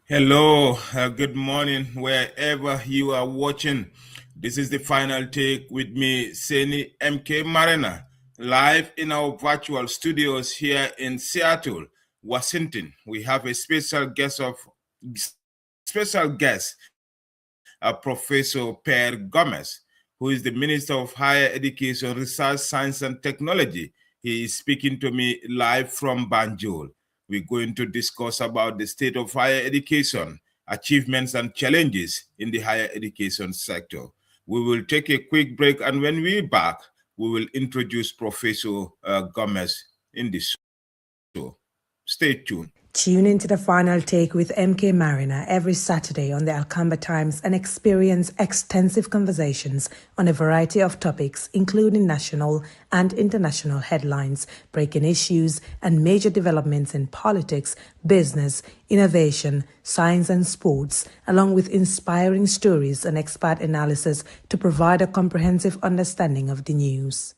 Hello, good morning, wherever you are watching. This is the final take with me, Seni MK Marina, live in our virtual studios here in Seattle, Washington. We have a special guest, Professor Per Gomez, who is the Minister of Higher Education, Research, Science, and Technology. He is speaking to me live from Banjul. We're going to discuss about the state of higher education, achievements and challenges in the higher education sector. We will take a quick break, and when we're back, we will introduce Professor Gomez in this show. Stay tuned. Tune into the final take with MK Mariner every Saturday on the Alcamba Times and experience extensive conversations on a variety of topics, including national and international headlines, breaking issues, and major developments in politics, business, innovation, science, and sports, along with inspiring stories and expert analysis to provide a comprehensive understanding of the news.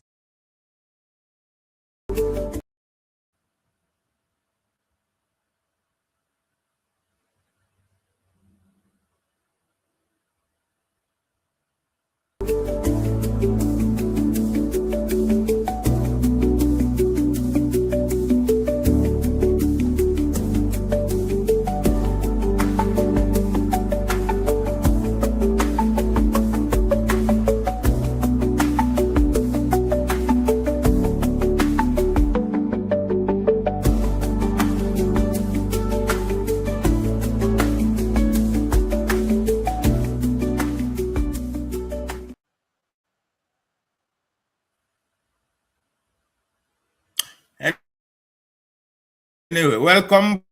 Anyway, welcome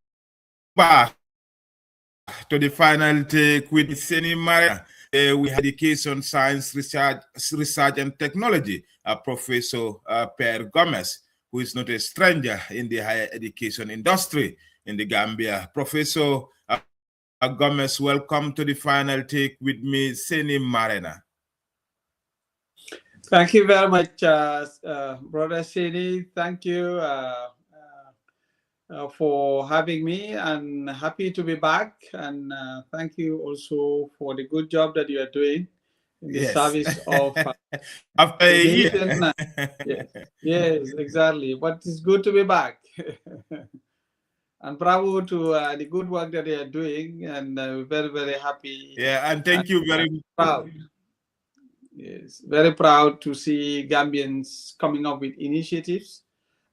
back to the final take with Seni Maria. We have education, science, research and technology, Professor Per Gomez, who is not a stranger in the higher education industry in the Gambia. Professor Gomez, welcome to the final take with me, Seni Marina. Thank you very much, Brother Seni. Thank you for having me, and happy to be back. And thank you also for the good job that you are doing in the service of after a year. yes, exactly. But it's good to be back. And bravo to the good work that they are doing, and we're very, very happy. Yeah, and thank you very much. Proud. Yes, very proud to see Gambians coming up with initiatives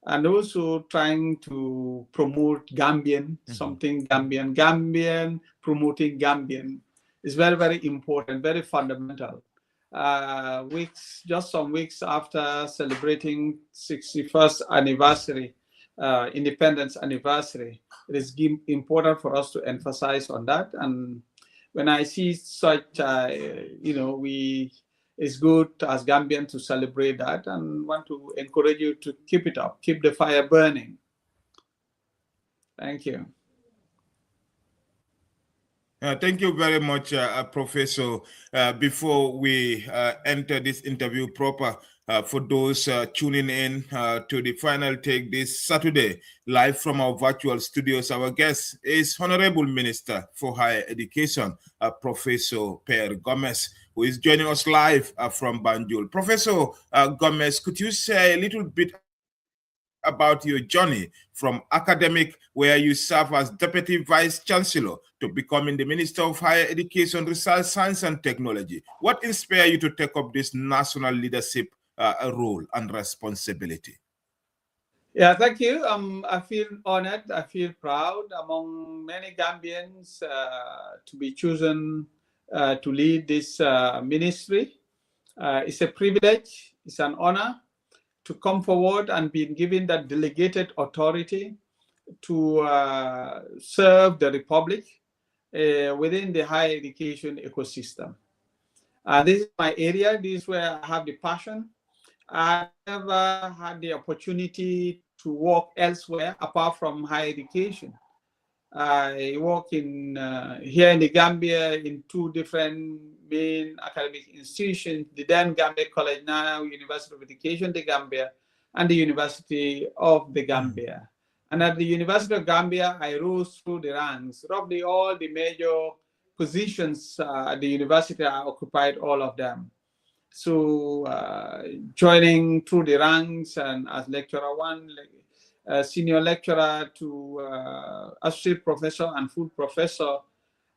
and also trying to promote Gambian, something Gambian, promoting Gambian is very, very important, very fundamental. Just some weeks after celebrating 61st anniversary, independence anniversary, it is important for us to emphasize on that. And when I see such, it's good as Gambian to celebrate that, and want to encourage you to keep it up, keep the fire burning. Thank you. Thank you very much, Professor. Before we enter this interview proper, for those tuning in to the final take this Saturday, live from our virtual studios, our guest is Honorable Minister for Higher Education, Professor Per Gomez, who is joining us live from Banjul. Professor Gomez, could you say a little bit about your journey from academic, where you serve as Deputy Vice Chancellor, to becoming the Minister of Higher Education, Research, Science and Technology? What inspired you to take up this national leadership role and responsibility? Yeah, thank you. I feel honored. I feel proud among many Gambians to be chosen to lead this ministry. It's a privilege. It's an honor to come forward and be given that delegated authority to serve the Republic within the higher education ecosystem. This is my area. This is where I have the passion. I never had the opportunity to work elsewhere apart from higher education. I work in here in the Gambia in two different main academic institutions, the then Gambia College, now University of Education, the Gambia, and the University of the Gambia. And at the University of Gambia, I rose through the ranks. Roughly all the major positions at the university, I occupied all of them. So joining through the ranks and as lecturer one, senior lecturer to associate professor and full professor,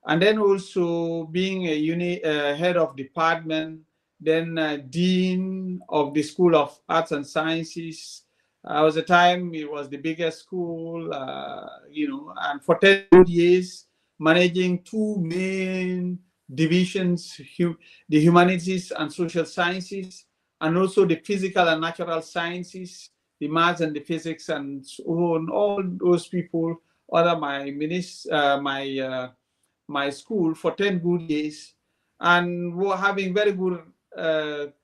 and then also being a head of department, then dean of the School of Arts and Sciences. Was a time it was the biggest school, and for 10 good years, managing two main divisions, the humanities and social sciences, and also the physical and natural sciences, the maths and the physics, and so on. All those people, other my school for 10 good years, and were having very good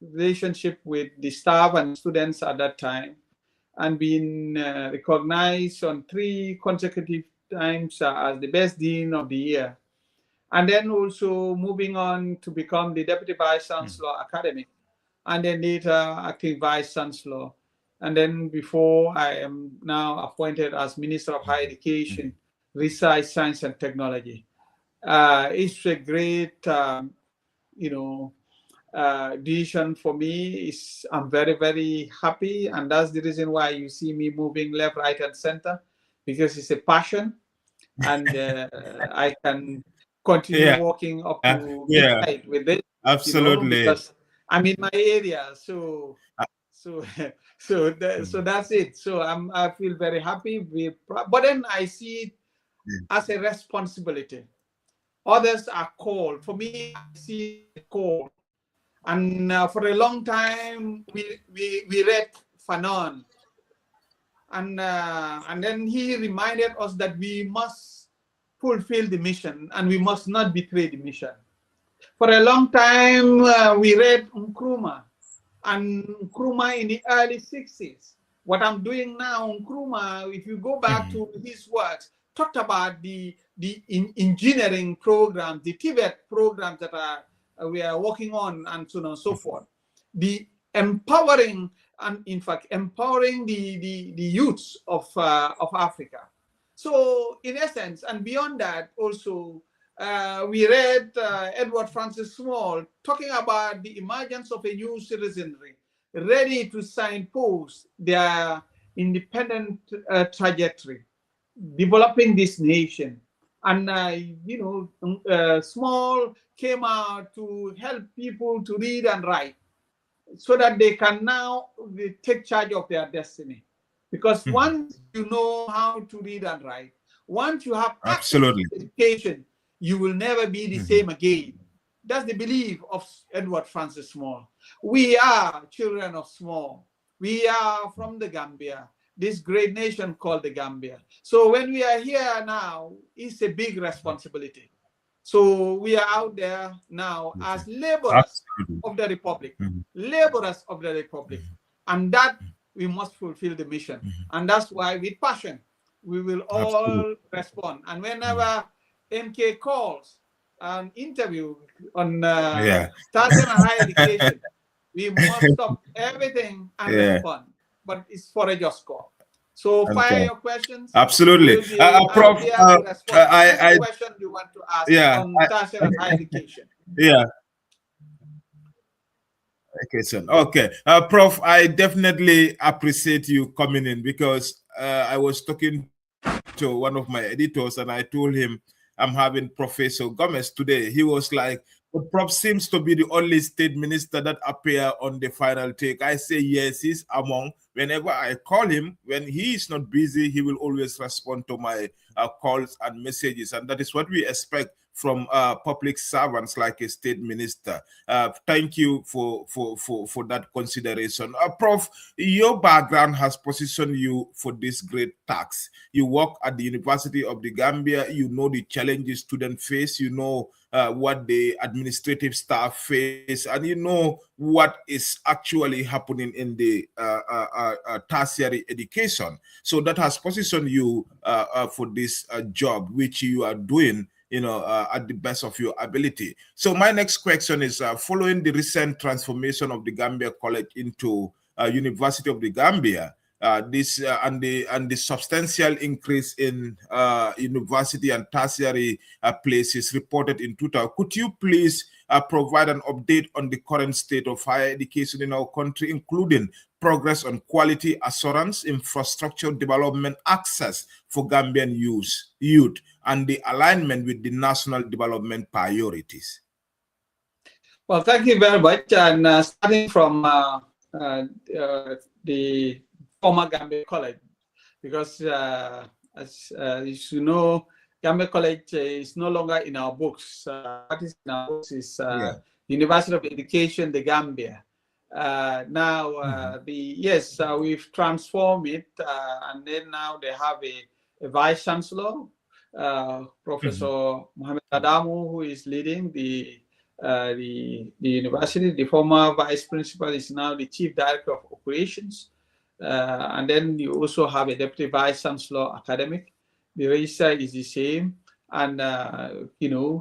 relationship with the staff and students at that time, and being recognized on 3 consecutive times as the best dean of the year. And then also moving on to become the deputy vice chancellor academic, and then later acting vice chancellor. And then before I am now appointed as Minister of Higher Education, Research, Science and Technology. It's a great, decision for me. I'm very, very happy. And that's the reason why you see me moving left, right, and center, because it's a passion. And I can continue walking up to midnight with it. Absolutely. Because I'm in my area. So that's it. So I feel very happy. But then I see it as a responsibility. Others are called. For me, I see it called. And for a long time, we read Fanon. And then he reminded us that we must fulfill the mission and we must not betray the mission. For a long time, we read Nkrumah, and Nkrumah in the early 60s. What I'm doing now, Nkrumah, if you go back to his works, talked about the engineering programs, the Tibet programs that we are working on, and so on and so forth. The empowering, and in fact, empowering the youths of Africa. So in essence, and beyond that, also, we read Edward Francis Small talking about the emergence of a new citizenry, ready to signpost their independent trajectory, developing this nation. And, Small came out to help people to read and write so that they can now take charge of their destiny. Because once you know how to read and write, once you have access to education, you will never be the same again. That's the belief of Edward Francis Small. We are children of Small. We are from the Gambia, this great nation called the Gambia. So when we are here now, it's a big responsibility. So we are out there now as laborers of the Republic, laborers of the Republic. And that we must fulfill the mission. And that's why with passion, we will all respond. And whenever MK calls an interview on starting a higher education, we must stop everything and respond. But it's for a just cause. So fire your questions. Absolutely. Prof, I question you want to ask on tertiary and higher education. Okay. Prof, I definitely appreciate you coming in, because I was talking to one of my editors and I told him I'm having Professor Gomez today. He was like, but Prof seems to be the only state minister that appear on the final take. I say, yes, he's among. Whenever I call him, when he is not busy, he will always respond to my calls and messages. And that is what we expect from public servants like a state minister. Thank you for that consideration. Prof, your background has positioned you for this great task. You work at the University of the Gambia. You know the challenges students face. You know what the administrative staff face, and you know what is actually happening in the tertiary education. So that has positioned you for this job, which you are doing, at the best of your ability. So my next question is, following the recent transformation of the Gambia College into University of the Gambia, the substantial increase in university and tertiary places reported in 2000. Could you please provide an update on the current state of higher education in our country, including progress on quality assurance, infrastructure development, access for Gambian youth, and the alignment with the national development priorities? Well, thank you very much. And starting from the former Gambia College, because as you know, Gambia College is no longer in our books. What is in our books is University of Education, the Gambia. Now, we've transformed it, and then now they have a vice chancellor, Professor Mohamed Adamu, who is leading the university. The former vice principal is now the chief director of operations. And then you also have a deputy vice chancellor academic. The registrar is the same. And,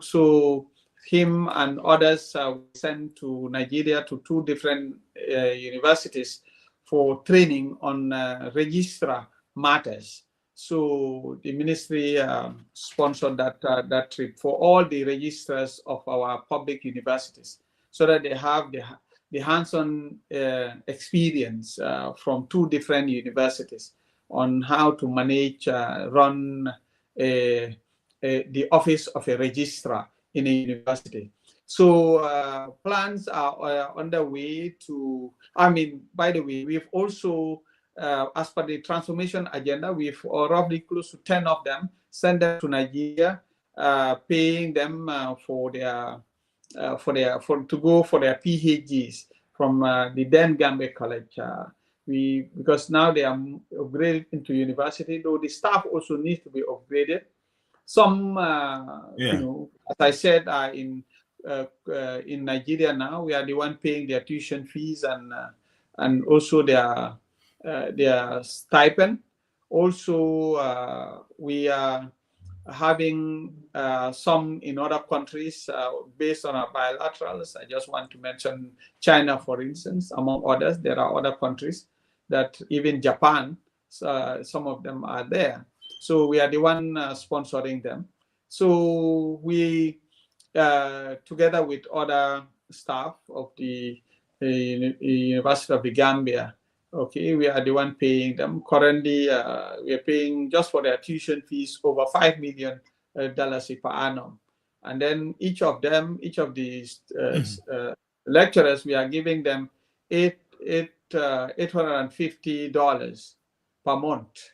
so him and others were sent to Nigeria to 2 different universities for training on registrar matters. So the ministry sponsored that trip for all the registrars of our public universities, so that they have the hands-on experience from 2 different universities on how to manage, run the office of a registrar in a university. So plans are underway to, by the way, we've also, as per the transformation agenda, we've roughly close to 10 of them, send them to Nigeria, paying them to go for their PhDs from the then Gambia College. Because now they are upgraded into university, though the staff also needs to be upgraded. Some, as I said, are in Nigeria now. We are the one paying their tuition fees and also their stipend. Also, we are having some in other countries based on our bilaterals. I just want to mention China, for instance, among others. There are other countries that even Japan, some of them are there. So we are the one sponsoring them. So we, together with other staff of the University of the Gambia, okay, we are the one paying them. Currently, we are paying just for their tuition fees over $5 million per annum. And then each of these lecturers, we are giving them $850 per month.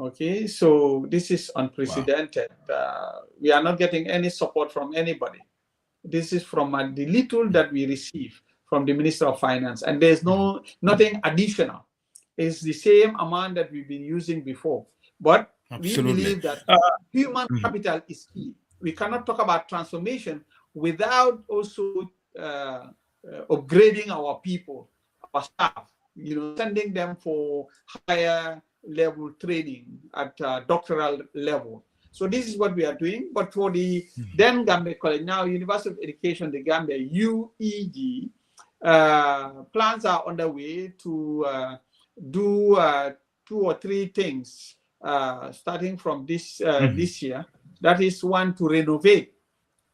Okay, so this is unprecedented. Wow. We are not getting any support from anybody. This is from the little that we receive from the Minister of Finance, and there's nothing additional. It's the same amount that we've been using before. But we believe that human capital is key. We cannot talk about transformation without also upgrading our people, our staff, sending them for higher level training at doctoral level. So this is what we are doing. But for the then Gambia College, now University of Education, the Gambia, UEG, plans are underway to do 2 or 3 things starting from this year. That is, one, to renovate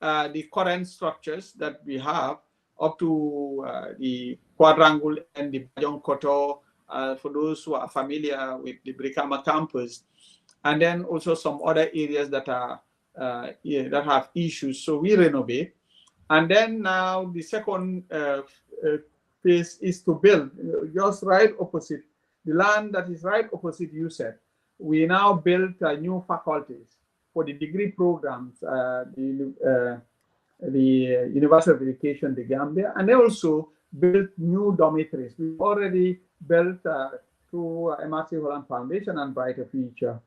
the current structures that we have up to the quadrangle and the Bajong Koto, for those who are familiar with the Brikama campus, and then also some other areas that are that have issues. So we renovate, and then now the second phase is to build just right opposite the land that is right opposite USET. We now built new faculties for the degree programs, the University of Education, the Gambia, and they also built new dormitories. We've already built through MRC Holland Foundation and Brighter Future,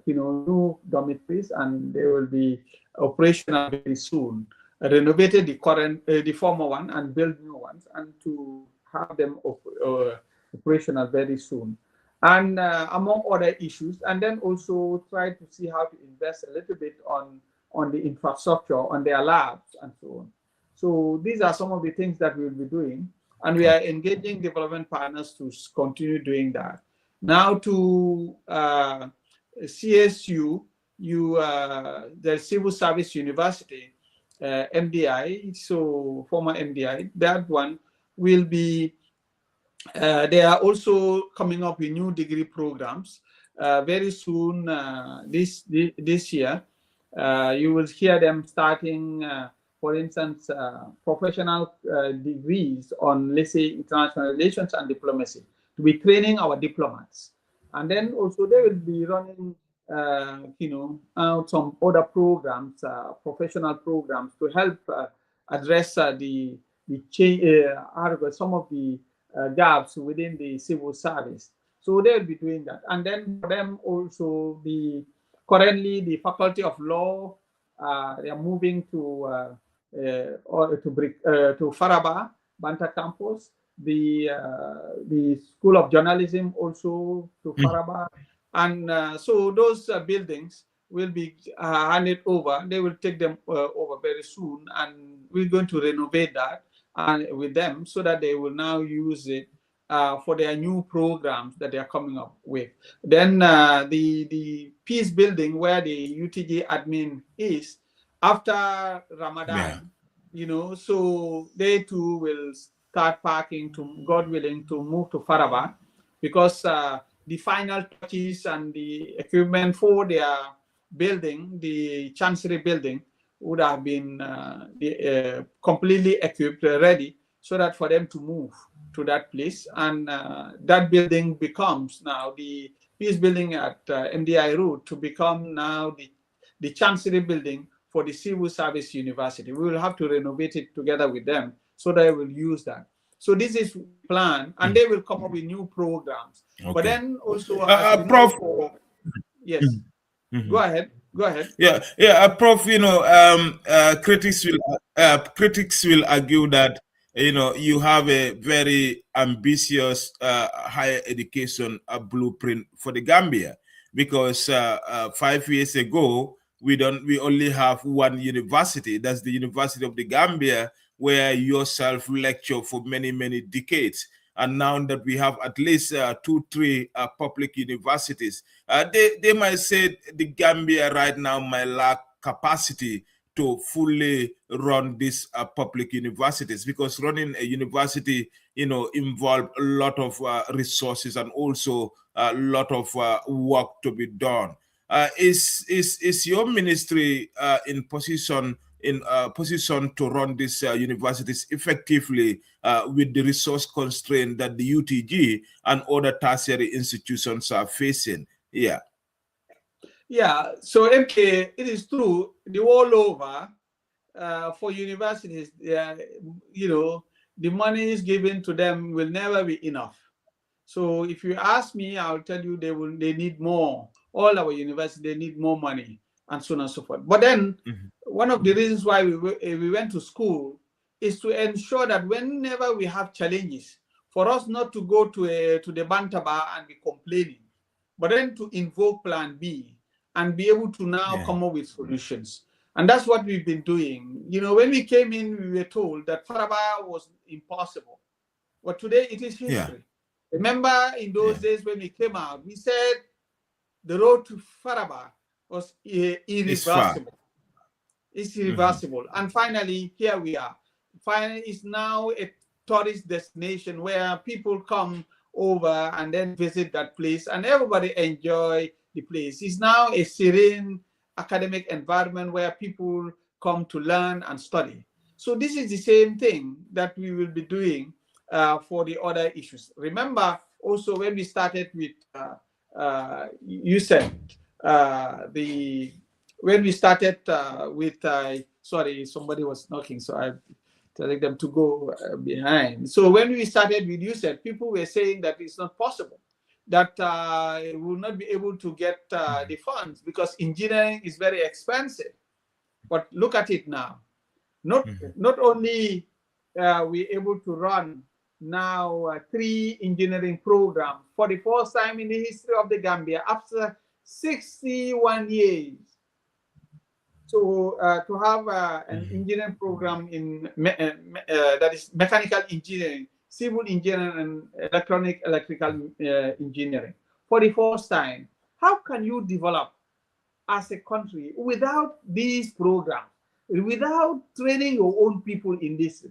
new dormitories, and they will be operational very soon. Renovated the former one and build new ones, and to have them operational very soon. And among other issues, and then also try to see how to invest a little bit on the infrastructure, on their labs, and so on. So these are some of the things that we'll be doing, and we are engaging development partners to continue doing that. And then Now to CSU, the Civil Service University, MDI, so former MDI, that one will be, they are also coming up with new degree programs. Very soon, this year, you will hear them starting, for instance, professional degrees on, let's say, international relations and diplomacy, to be training our diplomats. And then also they will be running, out some other programs, professional programs, to help address some of the gaps within the civil service. So they'll be doing that. And then for them also, currently the Faculty of Law, they are moving to Faraba, Banta campus. The School of Journalism also to Faraba. And so those buildings will be handed over. They will take them over very soon, and we're going to renovate that and with them, so that they will now use it for their new programs that they are coming up with. Then the Peace Building, where the UTG admin is, after Ramadan, so they too will start packing, to God willing, to move to Faraba, because the final touches and the equipment for their building, the Chancery building, would have been completely equipped, ready, so that for them to move to that place. And that building becomes now the Peace Building at MDI Road, to become now the Chancery building for the Civil Service University. We will have to renovate it together with them, so they will use that. So this is plan, and they will come up with new programs. Okay. But then also, Prof. Yes. Go ahead. Yeah, Prof. Critics will argue that you have a very ambitious higher education blueprint for the Gambia, because 5 years ago we only have one university. That's the University of the Gambia, where you yourself lecture for many decades. And now that we have at least 2-3 public universities, they might say the Gambia right now might lack capacity to fully run these public universities, because running a university, involve a lot of resources and also a lot of work to be done. Is your ministry in position to run these universities effectively with the resource constraint that the UTG and other tertiary institutions are facing? Yeah. So MK, it is true, the all over for universities, the money is given to them will never be enough. So if you ask me, I'll tell you they need more. All our universities, they need more money, and so on and so forth. But then one of the reasons why we went to school is to ensure that whenever we have challenges, for us not to go to the Bantaba and be complaining, but then to invoke Plan B and be able to now come up with solutions. And that's what we've been doing. When we came in, we were told that Faraba was impossible. But today it is history. Yeah. Remember in those days when we came out, we said the road to Faraba was irreversible. It's irreversible. And finally, here we are. Finally, it's now a tourist destination where people come over and then visit that place, and everybody enjoy the place. It's now a serene academic environment where people come to learn and study. So this is the same thing that we will be doing for the other issues. Remember also when we started with, you said, when we started with, sorry, somebody was knocking, so I'm telling them to go behind. So when we started with, you said, people were saying that it's not possible, that we will not be able to get the funds because engineering is very expensive. But look at it now. Not only we're able to run now 3 engineering programs for the first time in the history of the Gambia after 61 years. So to have an engineering program in that is mechanical engineering, civil engineering, and electrical engineering, for the first time. How can you develop as a country without these programs, without training your own people in this?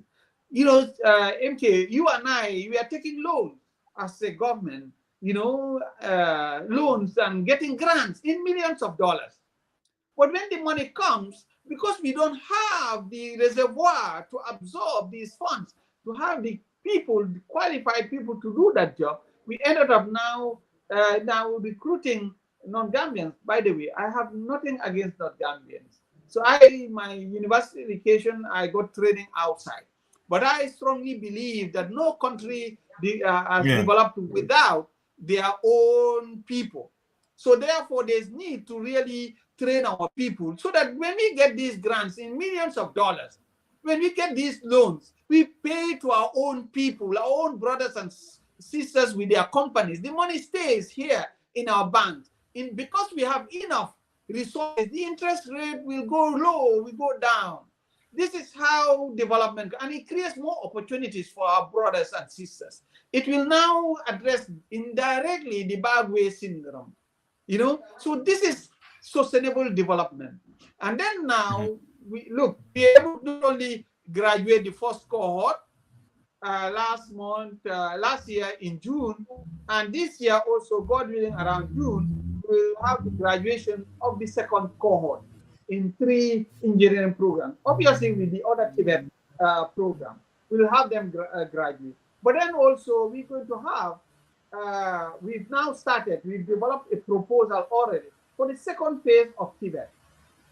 MK, you and I, we are taking loans as a government, loans and getting grants in millions of dollars. But when the money comes, because we don't have the reservoir to absorb these funds, to have the people, the qualified people to do that job, we ended up now recruiting non-Gambians. By the way, I have nothing against non-Gambians. So my university education, I got training outside. But I strongly believe that no country has developed without their own people. So therefore, there's need to really train our people so that when we get these grants in millions of dollars, when we get these loans, we pay to our own people, our own brothers and sisters with their companies. The money stays here in our banks. Because we have enough resources, the interest rate will go low, will go down. This is how development, and it creates more opportunities for our brothers and sisters. It will now address indirectly the Bagwe syndrome. So this is sustainable development. And then now, we able to not only graduate the first cohort last year in June, and this year also, God willing, around June, we'll have the graduation of the second cohort in 3 engineering programs. Obviously, with the other Tibet program, we'll have them graduate. But then also, we're going to have, we've developed a proposal already for the second phase of Tibet,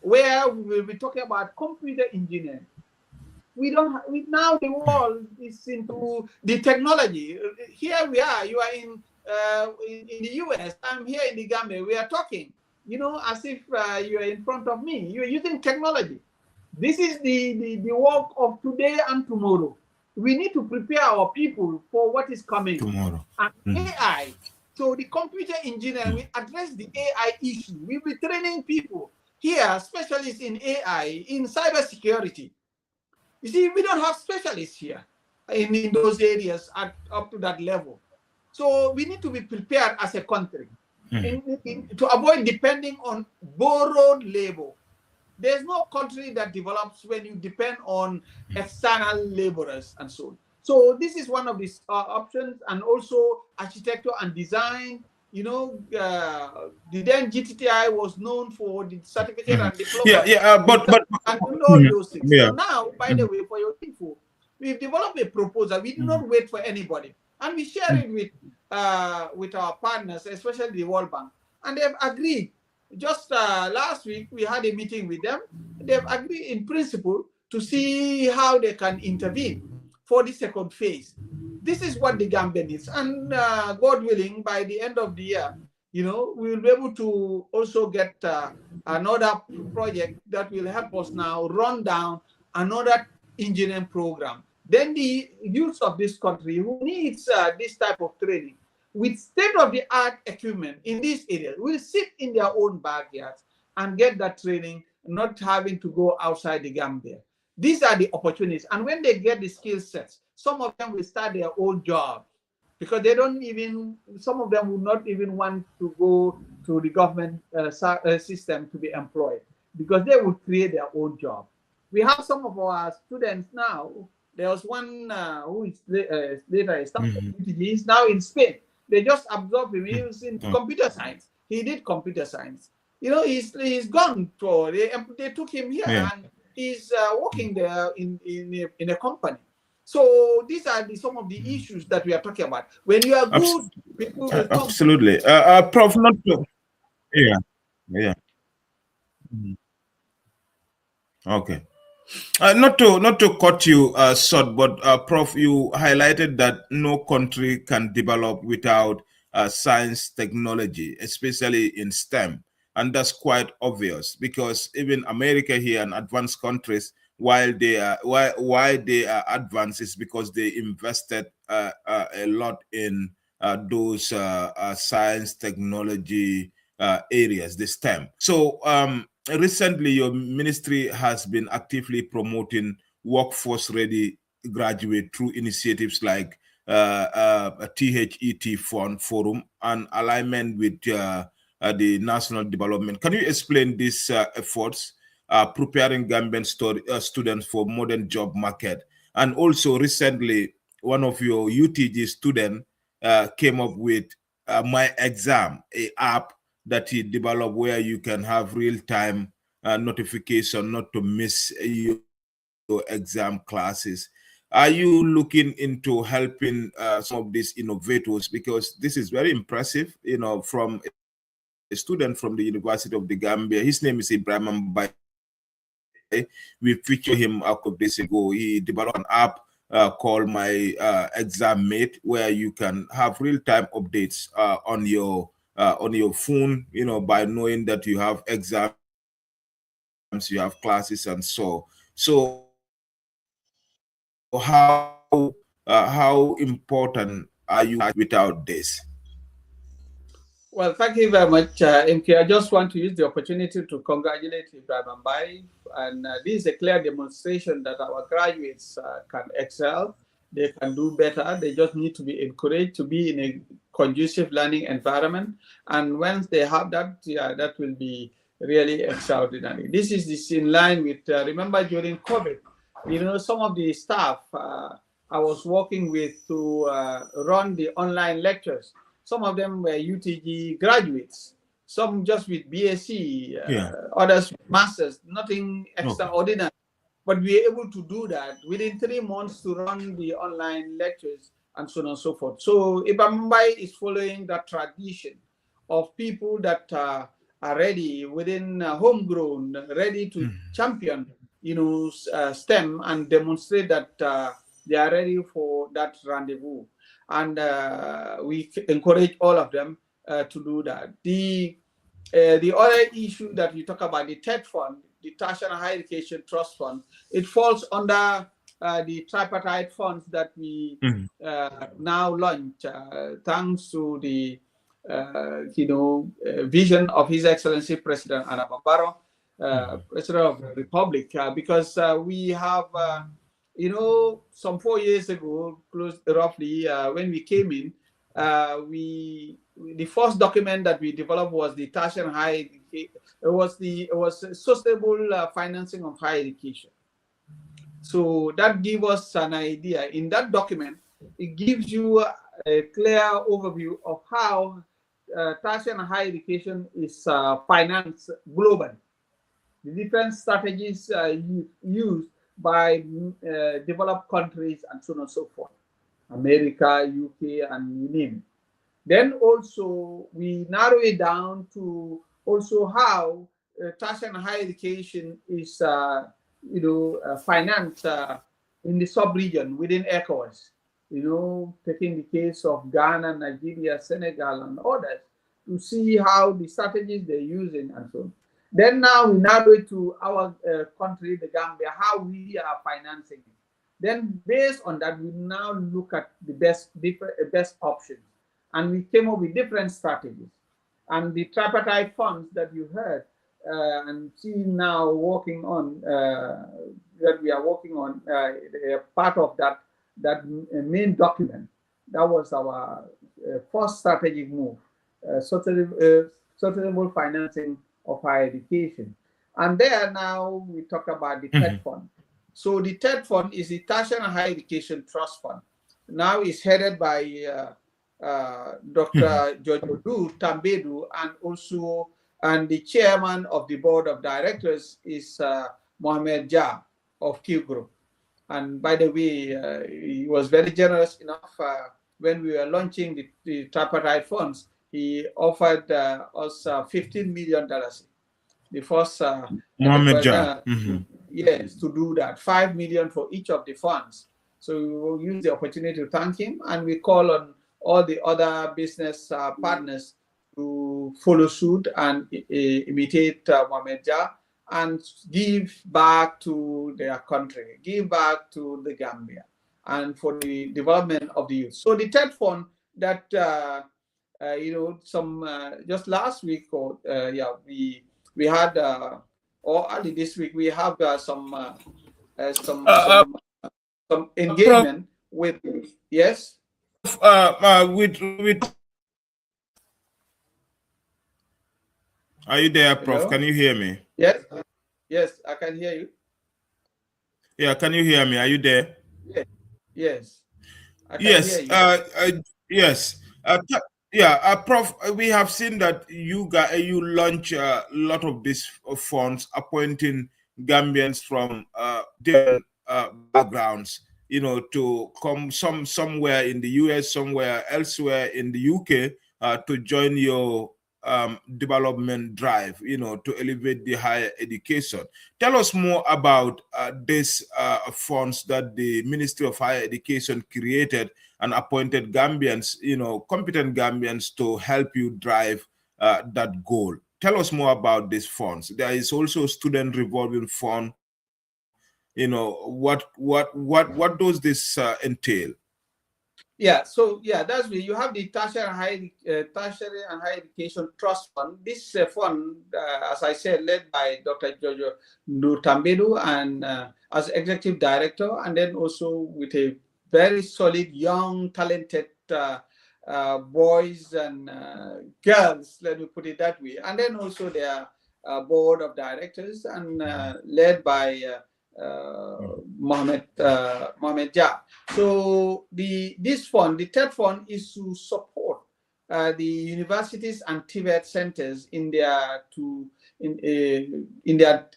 where we will be talking about computer engineering. Now the world is into the technology. Here we are, you are in the US, I'm here in the Gambia, we are talking, as if you are in front of me. You are using technology. This is the work of today and tomorrow. We need to prepare our people for what is coming tomorrow. And AI. So the computer engineer will address the AI issue. We'll be training people here, specialists in AI, in cybersecurity. You see, we don't have specialists here in those areas up to that level. So we need to be prepared as a country to avoid depending on borrowed labor. There's no country that develops when you depend on external laborers and so on. So this is one of these options, and also architecture and design. The then GTTI was known for the certificate and diploma. But and all those things. So now, by the way, for your info, we've developed a proposal. We do not wait for anybody, and we share it with our partners, especially the World Bank, and they've agreed. Just last week, we had a meeting with them. They've agreed in principle to see how they can intervene for the second phase. This is what the Gambia needs. And God willing, by the end of the year, we will be able to also get another project that will help us now run down another engineering program. Then the youth of this country who needs this type of training with state-of-the-art equipment in these areas will sit in their own backyards and get that training, not having to go outside the Gambia. These are the opportunities. And when they get the skill sets, some of them will start their own job because some of them will not even want to go to the government system to be employed because they will create their own job. We have some of our students now. There was one who is later he's now in Spain. They just absorbed him. He was in computer science. He did computer science. He's gone for, they took him here and he's working there in a company. So these are some of the issues that we are talking about. When you are good, people will come. Absolutely. Prof, not to, Okay. Not to cut you short, but Prof, you highlighted that no country can develop without science technology, especially in STEM. And that's quite obvious because even America here and advanced countries, why they are advanced is because they invested a lot in those science technology areas, the STEM. So recently, your ministry has been actively promoting workforce-ready graduate through initiatives like a THET fund forum and alignment with the national development. Can you explain these efforts preparing Gambian students for modern job market? And also recently, one of your UTG students came up with My Exam, a app that he developed where you can have real-time notification not to miss your exam classes. Are you looking into helping some of these innovators? Because this is very impressive, from a student from the University of the Gambia. His name is Ibrahim Mbai. We featured him a couple of days ago. He developed an app called My Exam Mate, where you can have real-time updates on your phone, by knowing that you have exams, you have classes, and so how important are you without this? Well, thank you very much, MK. I just want to use the opportunity to congratulate Ibrahim Mbai. And this is a clear demonstration that our graduates can excel. They can do better. They just need to be encouraged to be in a conducive learning environment. And once they have that, that will be really extraordinary. This is in line with, remember during COVID, some of the staff I was working with to run the online lectures. Some of them were UTG graduates, some just with BSc, others with masters, nothing extraordinary. But we were able to do that within 3 months to run the online lectures and so on and so forth. So Ibrahim Mbai is following that tradition of people that are ready within homegrown, ready to champion, STEM and demonstrate that they are ready for that rendezvous. And we encourage all of them to do that. The other issue that you talk about, the TED Fund, the Tertiary Higher Education Trust Fund, it falls under the tripartite funds that we now launch, thanks to the vision of His Excellency President Adama Barrow, President of the Republic, because we have. Some 4 years ago, roughly, when we came in, the first document that we developed was the tertiary higher. It was sustainable financing of higher education. So that gave us an idea. In that document, it gives you a clear overview of how tertiary and higher education is financed globally. The different strategies used by developed countries and so on and so forth, America, UK, and you name it. Then also we narrow it down to also how tertiary and higher education is, financed in the sub-region within ECOWAS. Taking the case of Ghana, Nigeria, Senegal, and others to see how the strategies they're using and so on. Then now we narrow it to our country, the Gambia, how we are financing it. Then based on that, we now look at the best options. And we came up with different strategies. And the tripartite funds that you heard and see now working on, that we are working on, part of that main document. That was our first strategic move, sustainable financing of higher education. And there now we talk about the TED Fund. So the TED Fund is the Tertiary and Higher Education Trust Fund. Now it's headed by Dr. Jojodu Tambedu, and the chairman of the board of directors is Mohamed Jah of Q Group. And by the way, he was very generous enough when we were launching the tripartite funds. He offered us $15 million. The first Mohamed Jah. Yes, to do that. $5 million for each of the funds. So we will use the opportunity to thank him, and we call on all the other business partners to follow suit and imitate Mohamed Jah and give back to their country, give back to the Gambia, and for the development of the youth. So the TED Fund that just last week, we had, or early this week, we have some engagement with, yes. with Are you there, Prof? Hello? Can you hear me? Yes? Yes, I can hear you. Yeah, can you hear me? Are you there? Yes, yes, I can hear Yes, you. yes. Yeah, Prof, we have seen that you launch a lot of these funds appointing Gambians from different backgrounds, to come somewhere in the US, somewhere elsewhere in the UK, to join your development drive, to elevate the higher education. Tell us more about these funds that the Ministry of Higher Education created and appointed Gambians, competent Gambians to help you drive that goal. Tell us more about these funds. There is also student revolving fund. What does this entail? Yeah, so yeah, that's me. You have the tertiary and higher education trust fund. This fund, as I said, led by Dr. Jojo Nutambedu and as executive director, and then also with a very solid, young, talented boys and girls. Let me put it that way. And then also their board of directors and led by Mohamed Jah. So this fund, the third fund, is to support the universities and TVET centers in their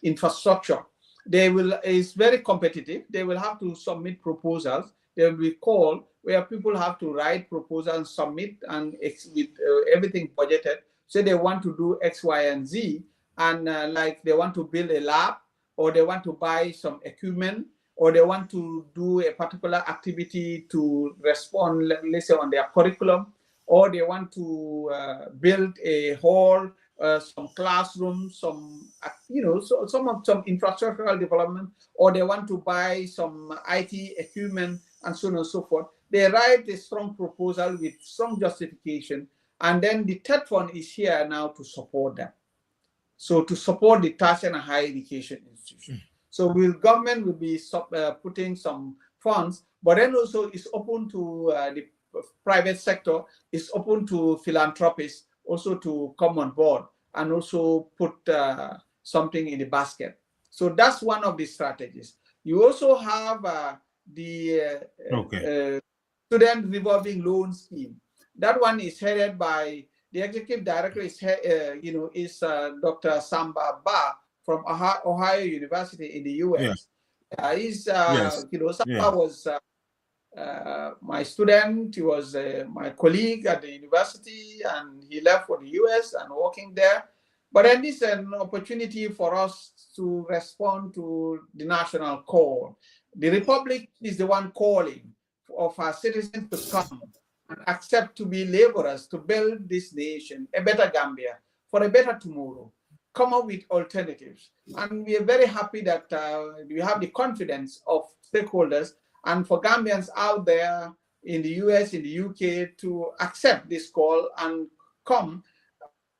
infrastructure. It's very competitive. They will have to submit proposals. There will be call where people have to write proposals and submit, and with everything budgeted. So they want to do X, Y, and Z, and like they want to build a lab, or they want to buy some equipment, or they want to do a particular activity to respond, let's say, on their curriculum, or they want to build a hall, some classrooms, some some infrastructural development, or they want to buy some IT equipment, and so on and so forth. They write a strong proposal with strong justification, and then the third fund is here now to support them. So to support the tertiary and higher education institution. So government will be putting some funds, but then also it's open to the private sector, it's open to philanthropists also to come on board and also put something in the basket. So that's one of the strategies. You also have the student revolving loan scheme. That one is headed by the executive director is Dr. Samba Ba from Ohio University in the U.S. Yeah. Samba was my student. He was my colleague at the university, and he left for the U.S. and working there. But then this is an opportunity for us to respond to the national call. The Republic is the one calling of our citizens to come and accept to be laborers to build this nation, a better Gambia, for a better tomorrow. Come up with alternatives. And we are very happy that we have the confidence of stakeholders and for Gambians out there in the US, in the UK, to accept this call and come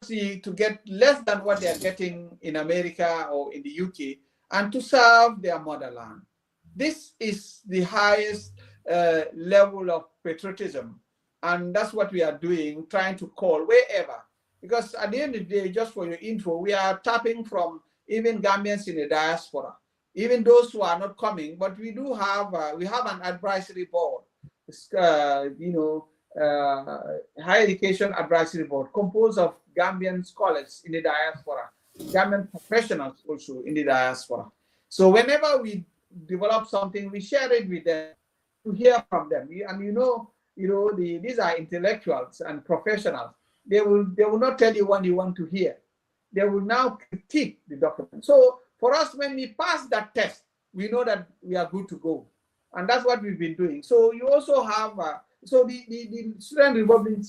to get less than what they are getting in America or in the UK, and to serve their motherland. This is the highest level of patriotism, and that's what we are doing, trying to call wherever. Because at the end of the day, just for your info, we are tapping from even Gambians in the diaspora, even those who are not coming, but we do have we have an advisory board, higher education advisory board composed of Gambian scholars in the diaspora, Gambian professionals also in the diaspora. So whenever we develop something, we share it with them to hear from them. And these are intellectuals and professionals. They will not tell you what you want to hear. They will now critique the document. So for us, when we pass that test, we know that we are good to go. And that's what we've been doing. So you also have, the student revolving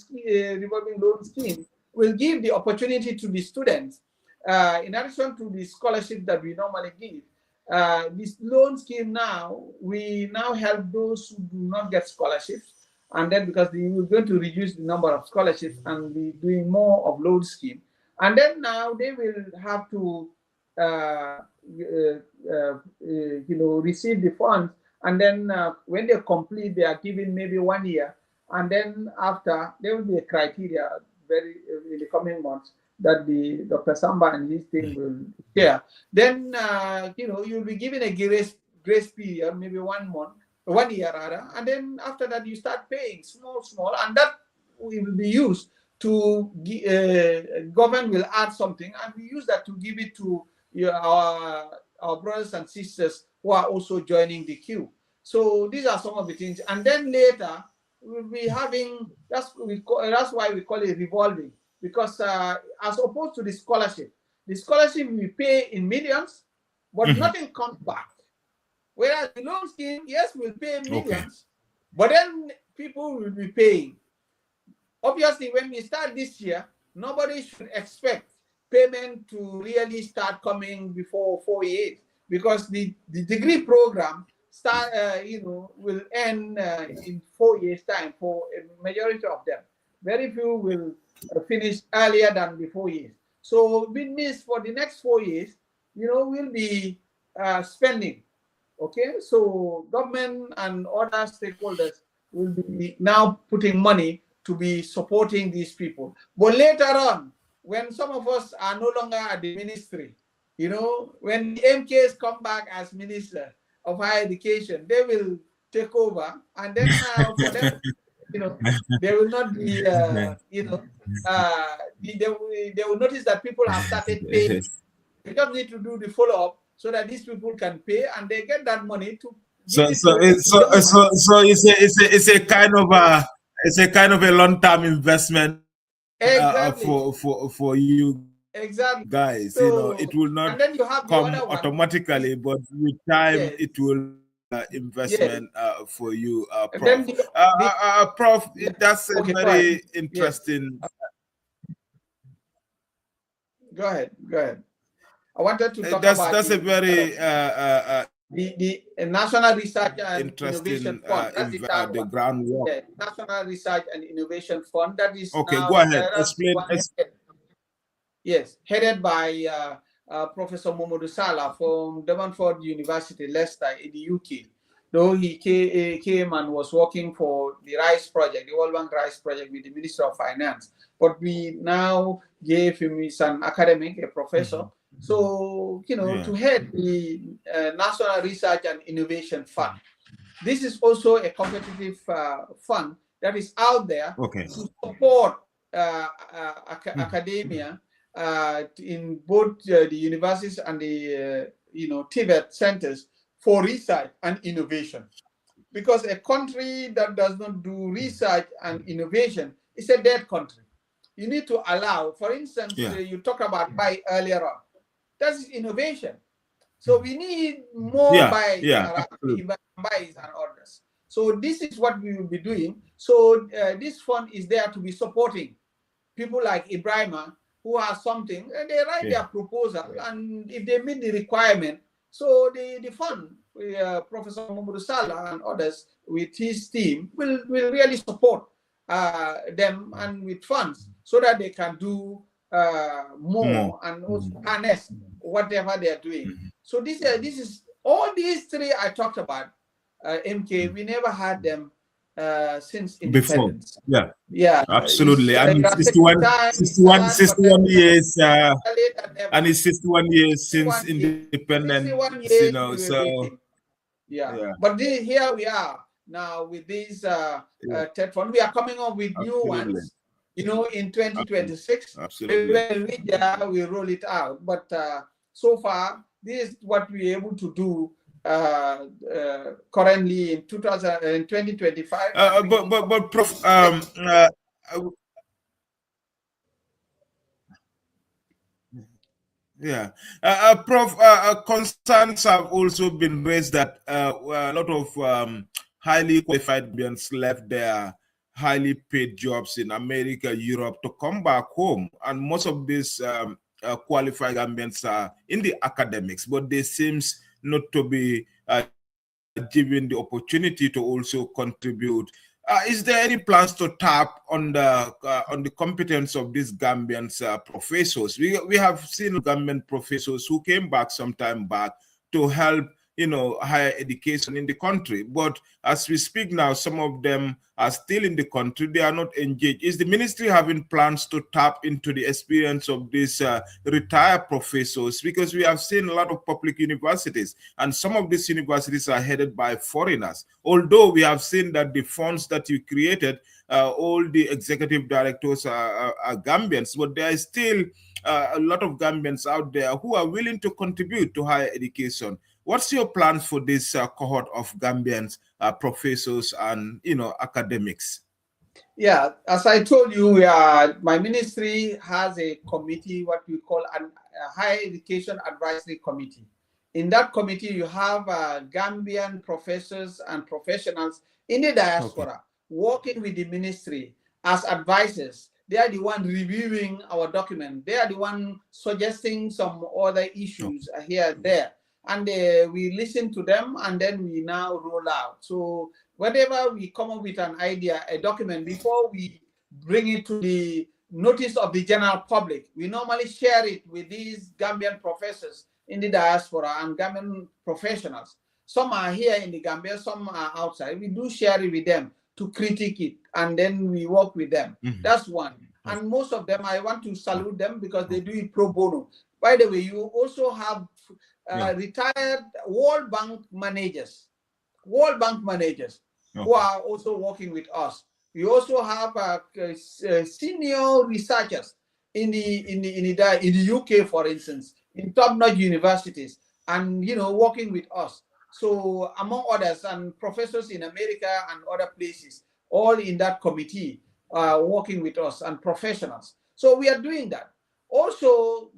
loan scheme will give the opportunity to the students, in addition to the scholarship that we normally give. This loan scheme now, we now help those who do not get scholarships. And then because we're going to reduce the number of scholarships and be doing more of loan scheme. And then now they will have to, receive the funds. And then when they complete, they are given maybe 1 year And then after, there will be a criteria in the coming months that the Dr. Samba and his team will share. Then, you'll be given a grace period, maybe 1 month, 1 year rather, and then after that you start paying small, and that will be used to, government will add something, and we use that to give it to our brothers and sisters who are also joining the queue. So these are some of the things. And then later, we'll be having, that's why we call it revolving, because as opposed to the scholarship we pay in millions, but nothing comes back. Whereas the loan scheme, yes, we'll pay millions, but then people will be paying. Obviously, when we start this year, nobody should expect payment to really start coming before 4 years, because the degree program will end in 4 years' time for a majority of them. Very few will finish earlier than the 4 years. So it means for the next 4 years, we'll be spending. Okay, so government and other stakeholders will be now putting money to be supporting these people. But later on, when some of us are no longer at the ministry, when the MKs come back as minister of higher education, they will take over, and then for them, they will not be, they will notice that people have started paying. They just need to do the follow-up so that these people can pay, and they get that money to. It's a kind of a long-term investment. Exactly. For you. Exactly, guys. So, it will not and then you have come automatically, but with time it will investment for you, Prof. Prof, that's a very interesting. Go ahead. I wanted to talk about that's a very the National Research and Innovation Fund. That's the groundwork. Yeah, National Research and Innovation Fund. That is now, go ahead. Explain. Yes, headed by Professor Momodu Salah from Devonford University, Leicester, in the UK. Though he came and was working for the Rice Project, the World Bank Rice Project with the Minister of Finance. But we now gave him, he's an academic, a professor. So, to head the National Research and Innovation Fund. This is also a competitive fund that is out there to support academia in both the universities and the TVET centers for research and innovation. Because a country that does not do research and innovation is a dead country. You need to allow, for instance, you talked about buy earlier on. That's innovation. So we need more buys and orders. So this is what we will be doing. So this fund is there to be supporting people like Ibrahima who have something, and they write their proposal, and if they meet the requirement, so the fund, Professor Momodu Salah and others with his team will really support them and with funds so that they can do more and also harness whatever they are doing. So this is all these three I talked about. MK, we never had them since independence. Before. Yeah, absolutely. And 61 years, and it's 61 years since independence. But here we are now with these TED fund. We are coming up with new ones. In 2026, we roll it out. But so far, this is what we're able to do currently in 2025. But Prof, Prof, concerns have also been raised that a lot of highly qualified Gambians left their highly paid jobs in America, Europe to come back home, and most of these qualified Gambians are in the academics, but they seems not to be given the opportunity to also contribute. Is there any plans to tap on the competence of these Gambian professors? We have seen Gambian professors who came back some time back to help higher education in the country. But as we speak now, some of them are still in the country. They are not engaged. Is the ministry having plans to tap into the experience of these retired professors? Because we have seen a lot of public universities, and some of these universities are headed by foreigners. Although we have seen that the funds that you created, all the executive directors are Gambians, but there is still a lot of Gambians out there who are willing to contribute to higher education. What's your plans for this cohort of Gambians, professors and academics? Yeah, as I told you, my ministry has a committee, what we call a higher education advisory committee. In that committee, you have Gambian professors and professionals in the diaspora working with the ministry as advisors. They are the one reviewing our document. They are the one suggesting some other issues here and there. And we listen to them, and then we now roll out. So whenever we come up with an idea, a document, before we bring it to the notice of the general public, we normally share it with these Gambian professors in the diaspora and Gambian professionals. Some are here in the Gambia, some are outside. We do share it with them to critique it, and then we work with them. That's one. And most of them, I want to salute them because they do it pro bono. By the way, you also have retired World Bank managers who are also working with us. We also have senior researchers in the UK, for instance, in top-notch universities, and working with us. So among others, and professors in America and other places, all in that committee, working with us, and professionals. So we are doing that. Also,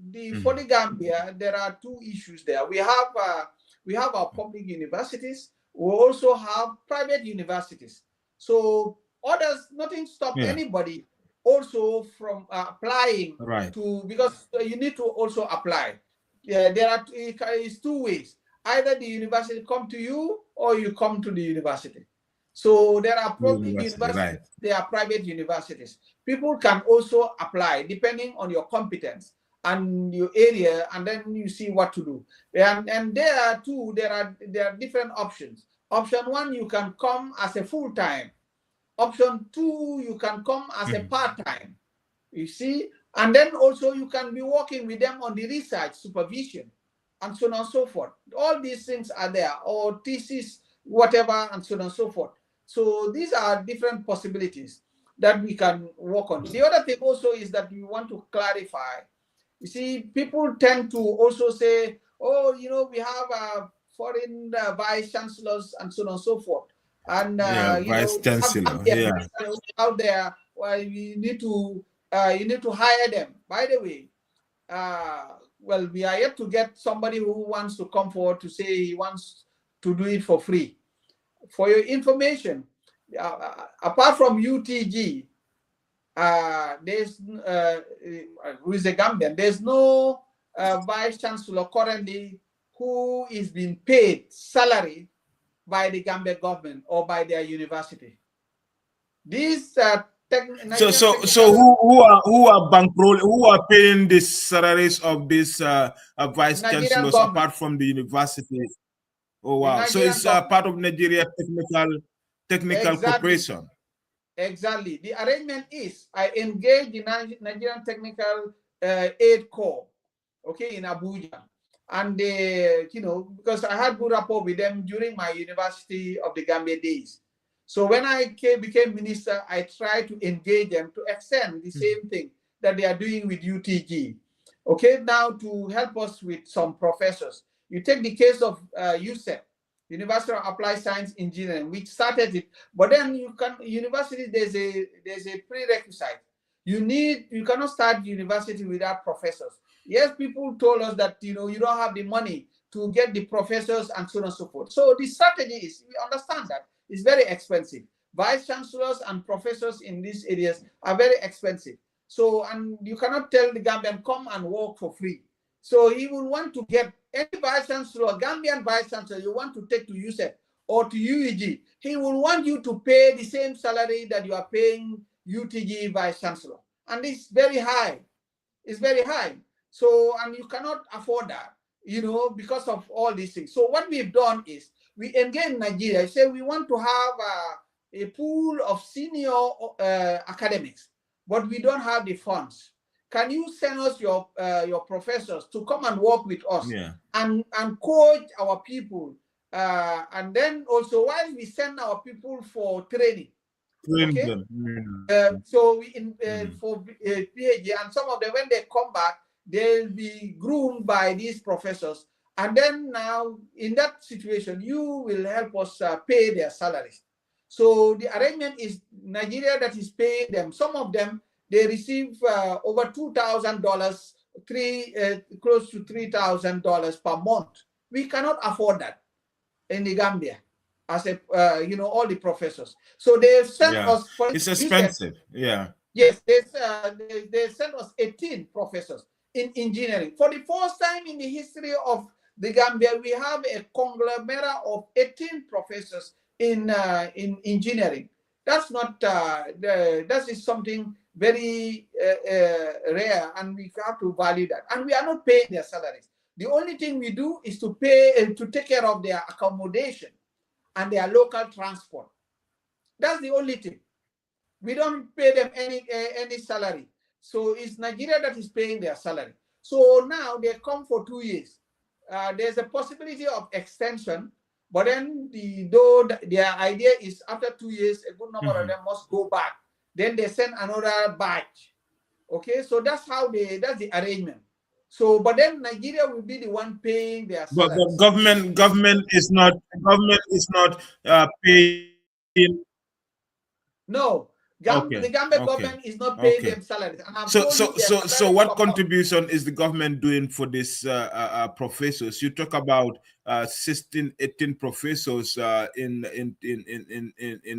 for the Gambia, there are two issues there. We have our public universities. We also have private universities. So others, nothing stops anybody also from applying to, because you need to also apply. There are two ways. Either the university come to you or you come to the university. So there are public universities, there are private universities. People can also apply depending on your competence and your area, and then you see what to do. And there are different options. Option one, you can come as a full-time. Option two, you can come as a part-time. You see, and then also you can be working with them on the research supervision, and so on and so forth. All these things are there, or thesis, whatever, and so on and so forth. So these are different possibilities that we can work on. The other thing also is that we want to clarify. You see, people tend to also say, oh, we have foreign vice chancellors and so on and so forth. And vice chancellor, out there, well, you need to hire them. By the way, well, we are yet to get somebody who wants to come forward to say he wants to do it for free. For your information, apart from UTG, there's who is a Gambian, there's no vice chancellor currently who is being paid salary by the Gambia government or by their university. These so who are bankroll, who are paying the salaries of these vice chancellors government, apart from the university? Oh wow! So it's part of Nigeria technical corporation. Exactly. The arrangement is I engage the Nigerian Technical Aid Corps, in Abuja, and because I had good rapport with them during my University of the Gambia days. So when I became minister, I tried to engage them to extend the same thing that they are doing with UTG. Now to help us with some professors. You take the case of USEP, University of Applied Science Engineering, which started it, but then university, there's a prerequisite. You cannot start university without professors. Yes, people told us that you don't have the money to get the professors and so on and so forth. So the strategy is, we understand that it's very expensive. Vice chancellors and professors in these areas are very expensive. So, and you cannot tell the Gambian come and work for free. So he will want to get any vice chancellor, Gambian vice chancellor you want to take to USEP or to UEG, he will want you to pay the same salary that you are paying UTG vice chancellor. And it's very high. It's very high. So, and you cannot afford that. because of all these things. So what we've done is we engage Nigeria, say we want to have a pool of senior academics, but we don't have the funds. Can you send us your professors to come and work with us and coach our people? And then also while we send our people for training, okay? So we for PhD, and some of them, when they come back, they'll be groomed by these professors. And then now in that situation, you will help us pay their salaries. So the arrangement is Nigeria that is paying them. Some of them, they receive over $2,000, close to $3,000 per month. We cannot afford that in the Gambia, as all the professors. So they sent us. It's expensive. Yes, they sent us 18 professors in engineering. For the first time in the history of the Gambia, we have a conglomerate of 18 professors in engineering. That's not. That is something very rare, and we have to value that. And we are not paying their salaries. The only thing we do is to pay and to take care of their accommodation and their local transport. That's the only thing. We don't pay them any salary. So it's Nigeria that is paying their salary. So now they come for 2 years. There's a possibility of extension, but then their idea is after 2 years, a good number of them must go back. Then they send another batch. Okay, so that's the arrangement. So, but then Nigeria will be the one paying their salaries. But government is not paying. No, the Gambia government is not paying them salaries. And so what contribution is the government doing for these professors? You talk about 16, 18 professors in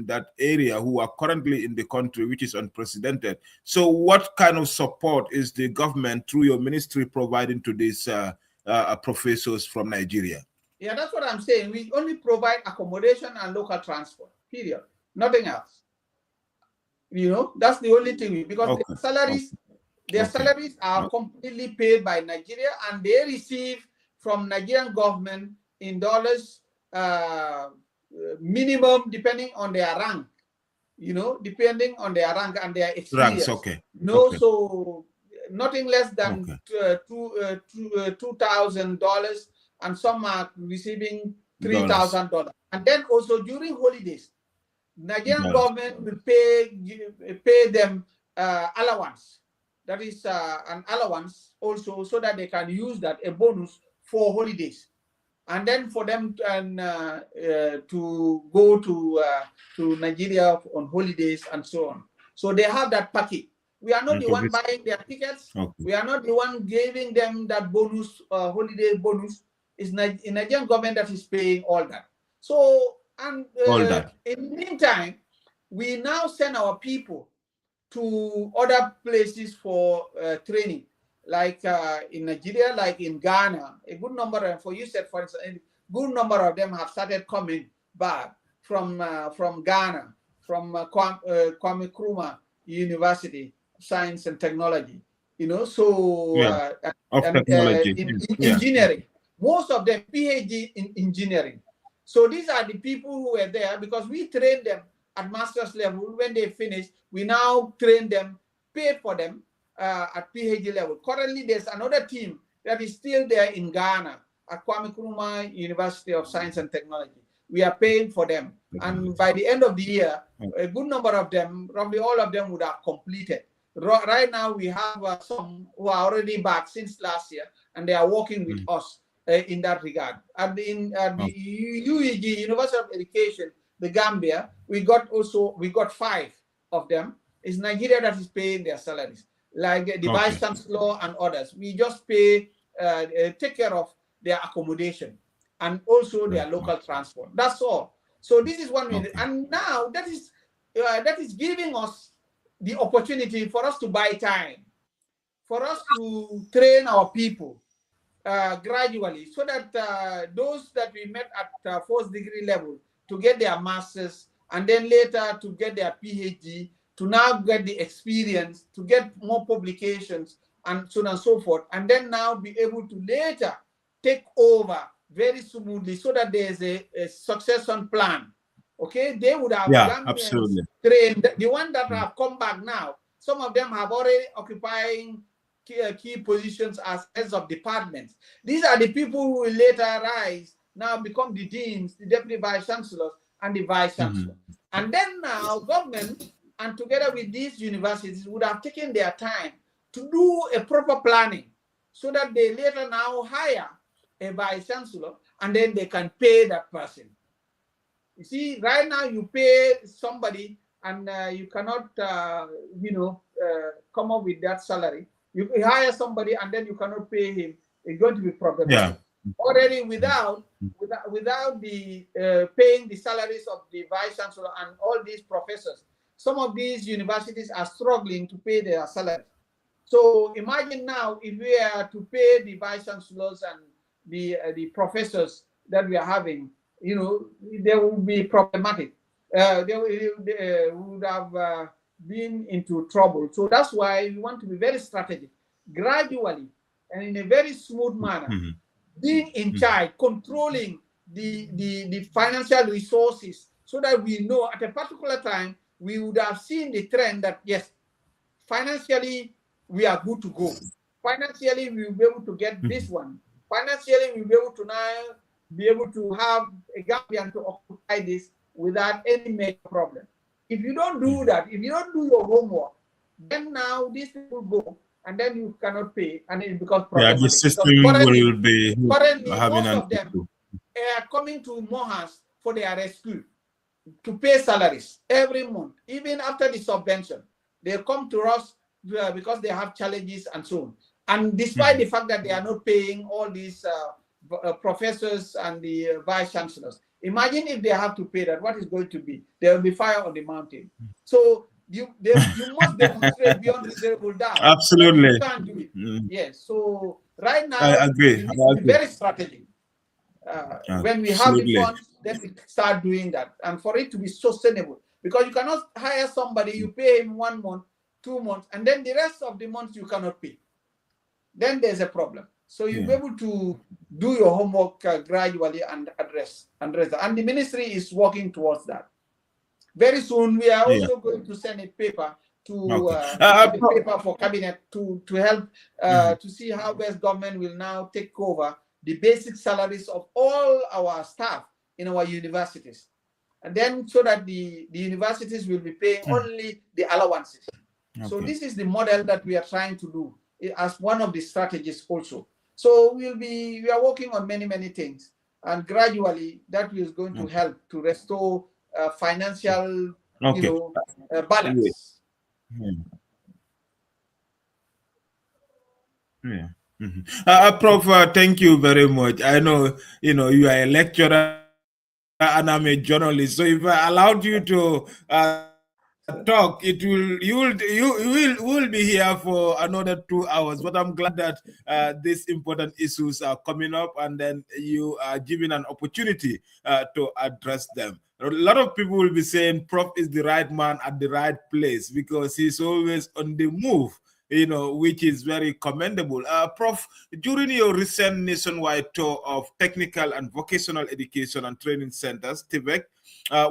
that area who are currently in the country, which is unprecedented. So what kind of support is the government through your ministry providing to these professors from Nigeria? Yeah, that's what I'm saying. We only provide accommodation and local transport, period. Nothing else. That's the only thing, because their salaries are completely paid by Nigeria, and they receive from Nigerian government in dollars, minimum, depending on their rank, depending on their rank and their experience. So nothing less than $2,000, and some are receiving $3,000. And then also during holidays, Nigerian government will pay them allowance. That is an allowance also, so that they can use that, a bonus for holidays, and then for them to go to Nigeria on holidays and so on. So they have that package. We are not the one buying their tickets. We are not the one giving them that bonus, holiday bonus. It's Nigerian government that is paying all that. So. And in the meantime, we now send our people to other places for training, like in Nigeria, like in Ghana. A good number, and for you said, for instance, a good number of them have started coming back from Ghana, from Kwame Nkrumah University of Science and Technology. Engineering. Most of them PhD in engineering. So these are the people who were there, because we trained them at master's level. When they finish, we now train them, pay for them at PhD level. Currently, there's another team that is still there in Ghana at Kwame Nkrumah University of Science and Technology. We are paying for them. And by the end of the year, a good number of them, probably all of them, would have completed. Right now, we have some who are already back since last year, and they are working with us. In that regard, and in the UEG, University of Education, the Gambia, we got 5 of them. It's Nigeria that is paying their salaries, like the vice chancellor and others. We just take care of their accommodation and also their local transport. That's all. So this is one way, and now that is giving us the opportunity for us to buy time, for us to train our people. Gradually, so that those that we met at first degree level to get their masters, and then later to get their PhD, to now get the experience, to get more publications, and so on and so forth, and then now be able to later take over very smoothly so that there's a succession plan. Okay, they would have Gambians trained. The ones that have come back now, some of them have already occupying key positions as heads of departments. These are the people who will later rise, now become the deans, the deputy vice chancellors, and the vice chancellor. And then now government, and together with these universities, would have taken their time to do a proper planning so that they later now hire a vice chancellor and then they can pay that person. You see, right now you pay somebody and you cannot, come up with that salary. You hire somebody and then you cannot pay him. It's going to be problematic. Already without the paying the salaries of the vice chancellor and all these professors, some of these universities are struggling to pay their salaries. So imagine now if we are to pay the vice chancellors and the professors that we are having, they will be problematic. They would have been into trouble. So that's why we want to be very strategic, gradually and in a very smooth manner, being in charge, controlling the financial resources, so that we know at a particular time we would have seen the trend that yes, financially we are good to go. Financially we will be able to get this one. Financially we will be able to now be able to have a Gambian to occupy this without any major problem. If you don't do that, if you don't do your homework, then now these people go and then you cannot pay and it becomes problematic. Yeah, the system will be currently most of them are coming to Mohas for their rescue to pay salaries every month, even after the subvention. They come to us because they have challenges and so on. And despite the fact that they are not paying all these professors and the vice chancellors, imagine if they have to pay that, what is going to be? There will be fire on the mountain. So you must demonstrate beyond reasonable doubt. Absolutely. You can't do it. Yes. So right now, I agree. We need to be very strategic. When we have the funds, then we start doing that. And for it to be sustainable, because you cannot hire somebody, you pay him 1 month, 2 months, and then the rest of the months you cannot pay. Then there's a problem. So you'll be able to do your homework gradually and address that. And the ministry is working towards that. Very soon, we are also going to send a paper to paper for cabinet to help to see how West government will now take over the basic salaries of all our staff in our universities. And then so that the universities will be paying only the allowances. So this is the model that we are trying to do as one of the strategies also. So we are working on many things, and gradually that is going to help to restore financial balance. Prof, thank you very much. I know you are a lecturer and I'm a journalist, so if I allowed you to talk, you will be here for another 2 hours. But I'm glad that these important issues are coming up, and then you are given an opportunity to address them. A lot of people will be saying Prof is the right man at the right place because he's always on the move, which is very commendable. Prof, during your recent nationwide tour of technical and vocational education and training centers, TVEC,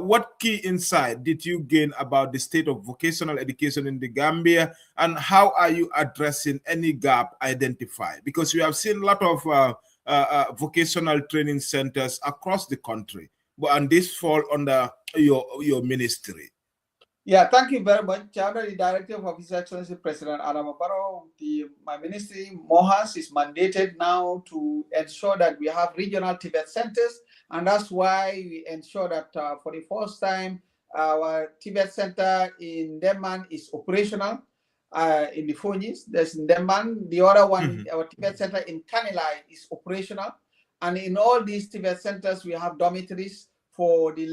what key insight did you gain about the state of vocational education in the Gambia, and how are you addressing any gap identified? Because we have seen a lot of vocational training centers across the country, and this fall under your ministry. Yeah, thank you very much. Chairman, the Director of His Excellency President Adam Barrow, my ministry, Mohas, is mandated now to ensure that we have regional Tibet centers, and that's why we ensure that for the first time, our Tibet center in Demman is operational. In the Fonyis, there's in Demman. The other one, our Tibet center in Kanilai, is operational. And in all these Tibet centers, we have dormitories for the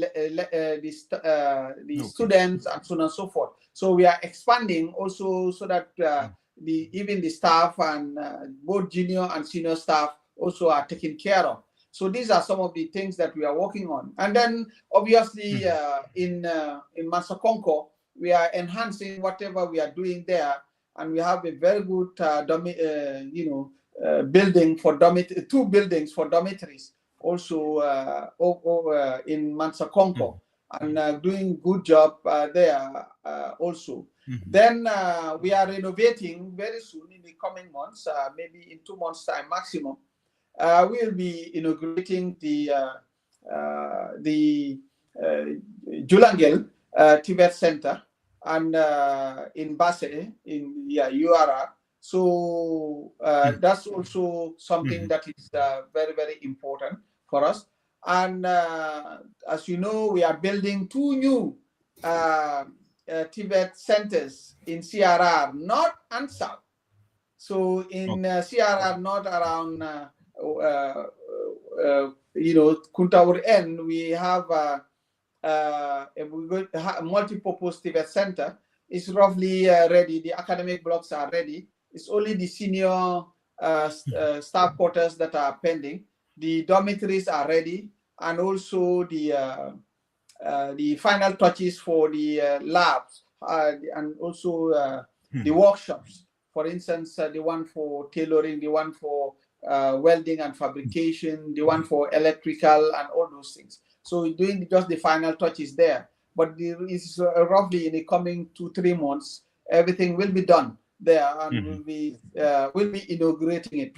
students and so on and so forth. So we are expanding also so that even the staff and both junior and senior staff also are taken care of. So these are some of the things that we are working on. And then obviously in Masakonko, we are enhancing whatever we are doing there, and we have a very good building for two buildings for dormitories also in Mansakonko, and doing good job there also. Then we are renovating very soon in the coming months, maybe in 2 months' time maximum. We'll be inaugurating the Julangel Tibet Center and in Basse in URR. So that's also something that is very, very important for us. And as you know, we are building 2 new Tibet centers in CRR North and South. So in CRR North around Kuntaur N, we have a multi-purpose Tibet center. It's roughly ready. The academic blocks are ready. It's only the senior staff quarters that are pending. The dormitories are ready, and also the final touches for the labs and also the workshops. For instance, the one for tailoring, the one for welding and fabrication, the one for electrical and all those things. So doing just the final touches there. But it's roughly in the coming 2-3 months, everything will be done there, and we'll be inaugurating it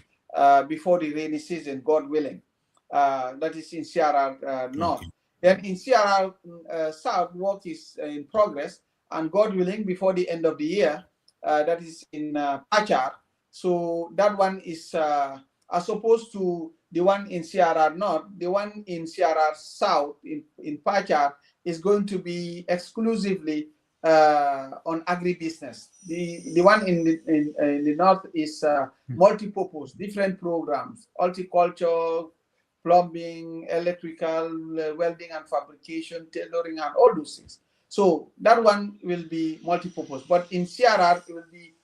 before the rainy season, God willing. That is in CRR North. Then in CRR South, work is in progress, and God willing, before the end of the year, that is in Pachar. So that one is as opposed to the one in CRR North, the one in CRR South in Pachar is going to be exclusively on agribusiness. The one in the North is multi-purpose, different programs, horticulture, plumbing, electrical, welding and fabrication, tailoring, and all those things. So that one will be multi-purpose. But in CRR, it will be,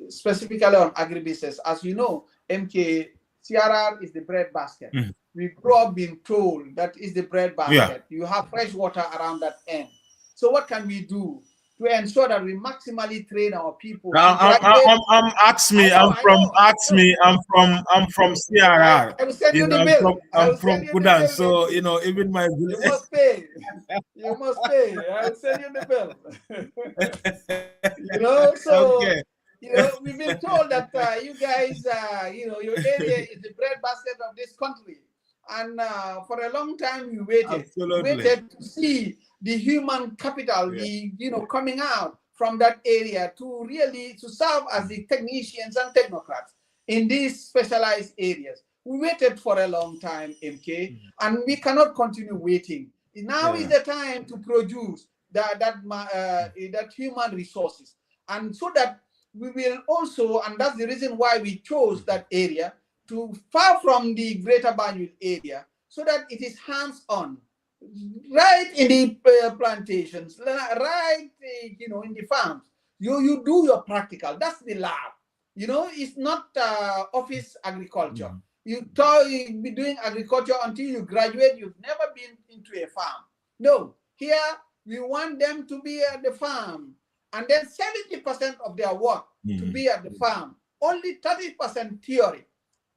specifically on agribusiness. As you know, MK, CRR is the bread basket. We grew up being told that is the bread basket. You have fresh water around that end. So what can we do to ensure that we maximally train our people? I'm from CRR. I will send you the bill. I'm from Kudan, so even my you must pay. You must pay. I will send you the bill. So okay. We've been told that you guys, your area is the bread basket of this country, and for a long time we waited. Waited to see the human capital, coming out from that area to serve as the technicians and technocrats in these specialized areas. We waited for a long time, MK, and we cannot continue waiting. Now is the time to produce that human resources, and so that we will also, and that's the reason why we chose that area to far from the greater Banjul area, so that it is hands-on, right in the plantations, right, in the farms. You do your practical. That's the lab. It's not office agriculture. You be doing agriculture until you graduate. You've never been into a farm. No, here we want them to be at the farm, and then 70% of their work to be at the farm. Only 30% theory.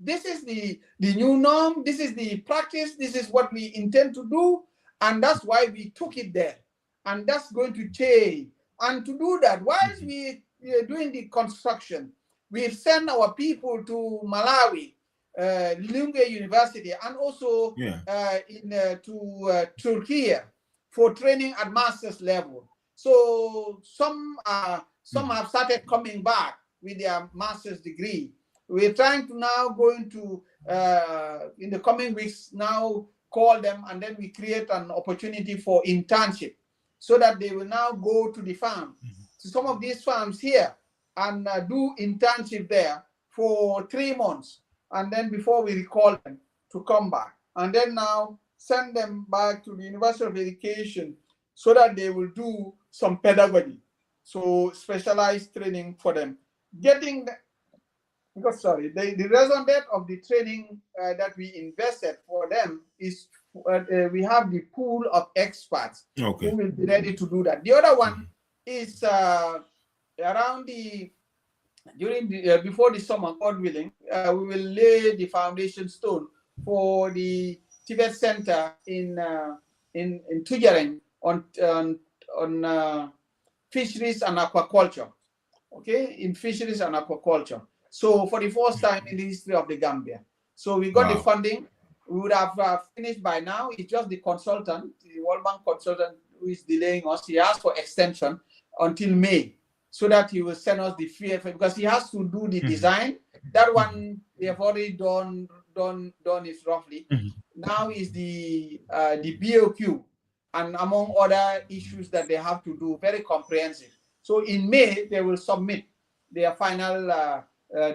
This is the new norm. This is the practice. This is what we intend to do. And that's why we took it there. And that's going to change. And to do that, whilst we are doing the construction, we've sent our people to Malawi, Lilongwe University, and also to Turkey for training at master's level. So some have started coming back with their master's degree. We're trying to now in the coming weeks now call them, and then we create an opportunity for internship so that they will now go to the farm, to some of these farms here, and do internship there for 3 months. And then before we recall them to come back, and then now send them back to the University of Education so that they will do some pedagogy. So specialized training for them. The result of the training that we invested for them is we have the pool of experts who will be ready to do that. The other one is around the during the before the summer, God willing, we will lay the foundation stone for the Tibet Center in Tujareng on fisheries and aquaculture. Okay, in fisheries and aquaculture. So for the first time in the history of the Gambia. So we got the funding. We would have finished by now. It's just the consultant, the World Bank consultant, who is delaying us. He asked for extension until May, so that he will send us the FFA, because he has to do the design. That one they have already done it roughly. Now is the BOQ, and among other issues that they have to do, very comprehensive. So in May they will submit their final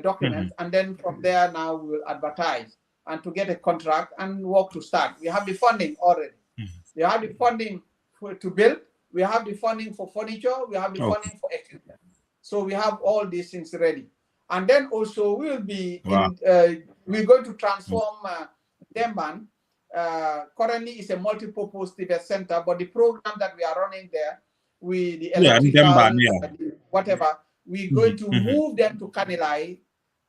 document, and then from there now we will advertise and to get a contract and work to start. We have the funding already. We have the funding to build. We have the funding for furniture. We have the funding for equipment. So we have all these things ready. And then also we will be we're going to transform Demban. Currently it's a multi-purpose Tibet center, but the program that we are running there, with the electrical, whatever, we're going to move them to Kanilai,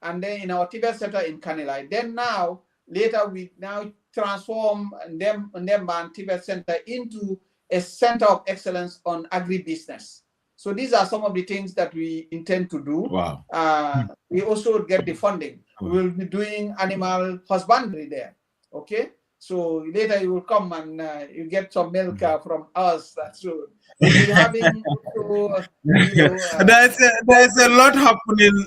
and then in our Tibet center in Kanilai. Then now, later we now transform Demban Tibet Center into a center of excellence on agribusiness. So these are some of the things that we intend to do. We also get the funding. We'll be doing animal husbandry there. Okay. So later you will come and you get some milk from us. So we'll be having there's a lot happening,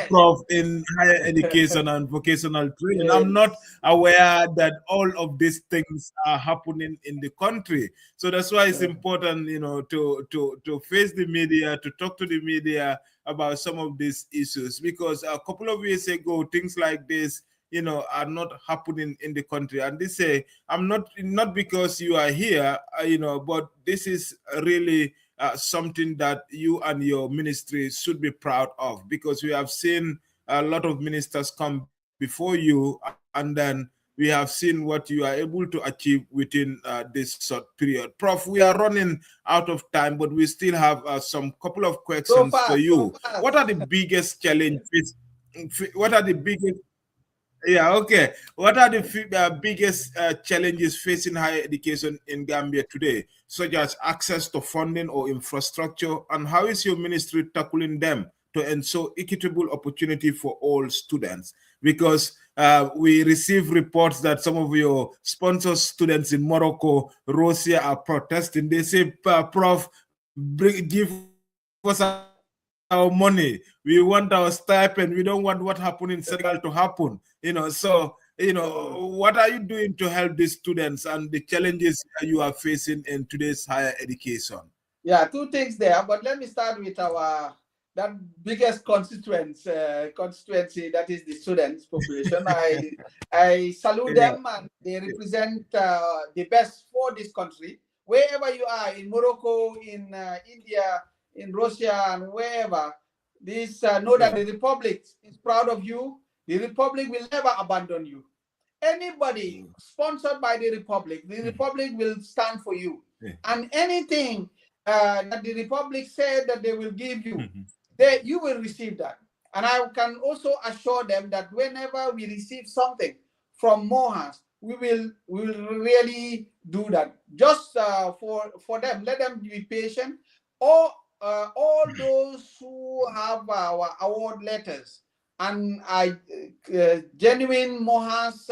Prof, in higher education and vocational training. I'm not aware that all of these things are happening in the country. So that's why it's important, to face the media, to talk to the media about some of these issues, because a couple of years ago, things like this are not happening in the country. And they say, I'm not because you are here, but this is really something that you and your ministry should be proud of, because we have seen a lot of ministers come before you, and then we have seen what you are able to achieve within this short period. Prof, we are running out of time, but we still have some couple of questions for you. What are the biggest challenges? What are the biggest What are the biggest challenges facing higher education in Gambia today, such as access to funding or infrastructure, and how is your ministry tackling them to ensure equitable opportunity for all students? Because we receive reports that some of your sponsor students in Morocco, Russia, are protesting. They say, Prof, give us our money. We want our stipend. We don't want what happened in Senegal to happen. So what are you doing to help these students and the challenges you are facing in today's higher education? Yeah, two things there. But let me start with that biggest constituency, that is the students population. I salute them, and they represent the best for this country. Wherever you are, in Morocco, in India, in Russia, and wherever, know that the Republic is proud of you. The Republic will never abandon you. Anybody sponsored by the Republic will stand for you. And anything that the Republic said that they will give you, you will receive that. And I can also assure them that whenever we receive something from Mohans, we will really do that. Just for them, let them be patient. All those who have our award letters and genuine Mohans,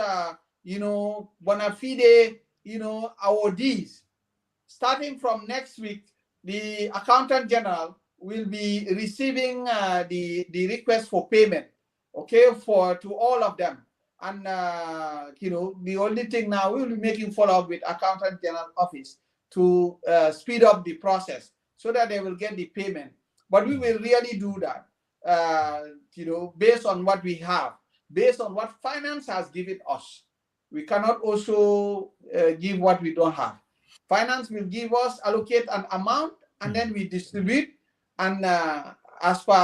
bona fide, awardees, starting from next week, the Accountant General will be receiving the request for payment, to all of them. And, the only thing now, we will be making follow-up with Accountant General Office to speed up the process so that they will get the payment. But we will really do that, based on what we have, based on what finance has given us. We cannot also give what we don't have. Finance will give us, allocate an amount, and then we distribute, and as for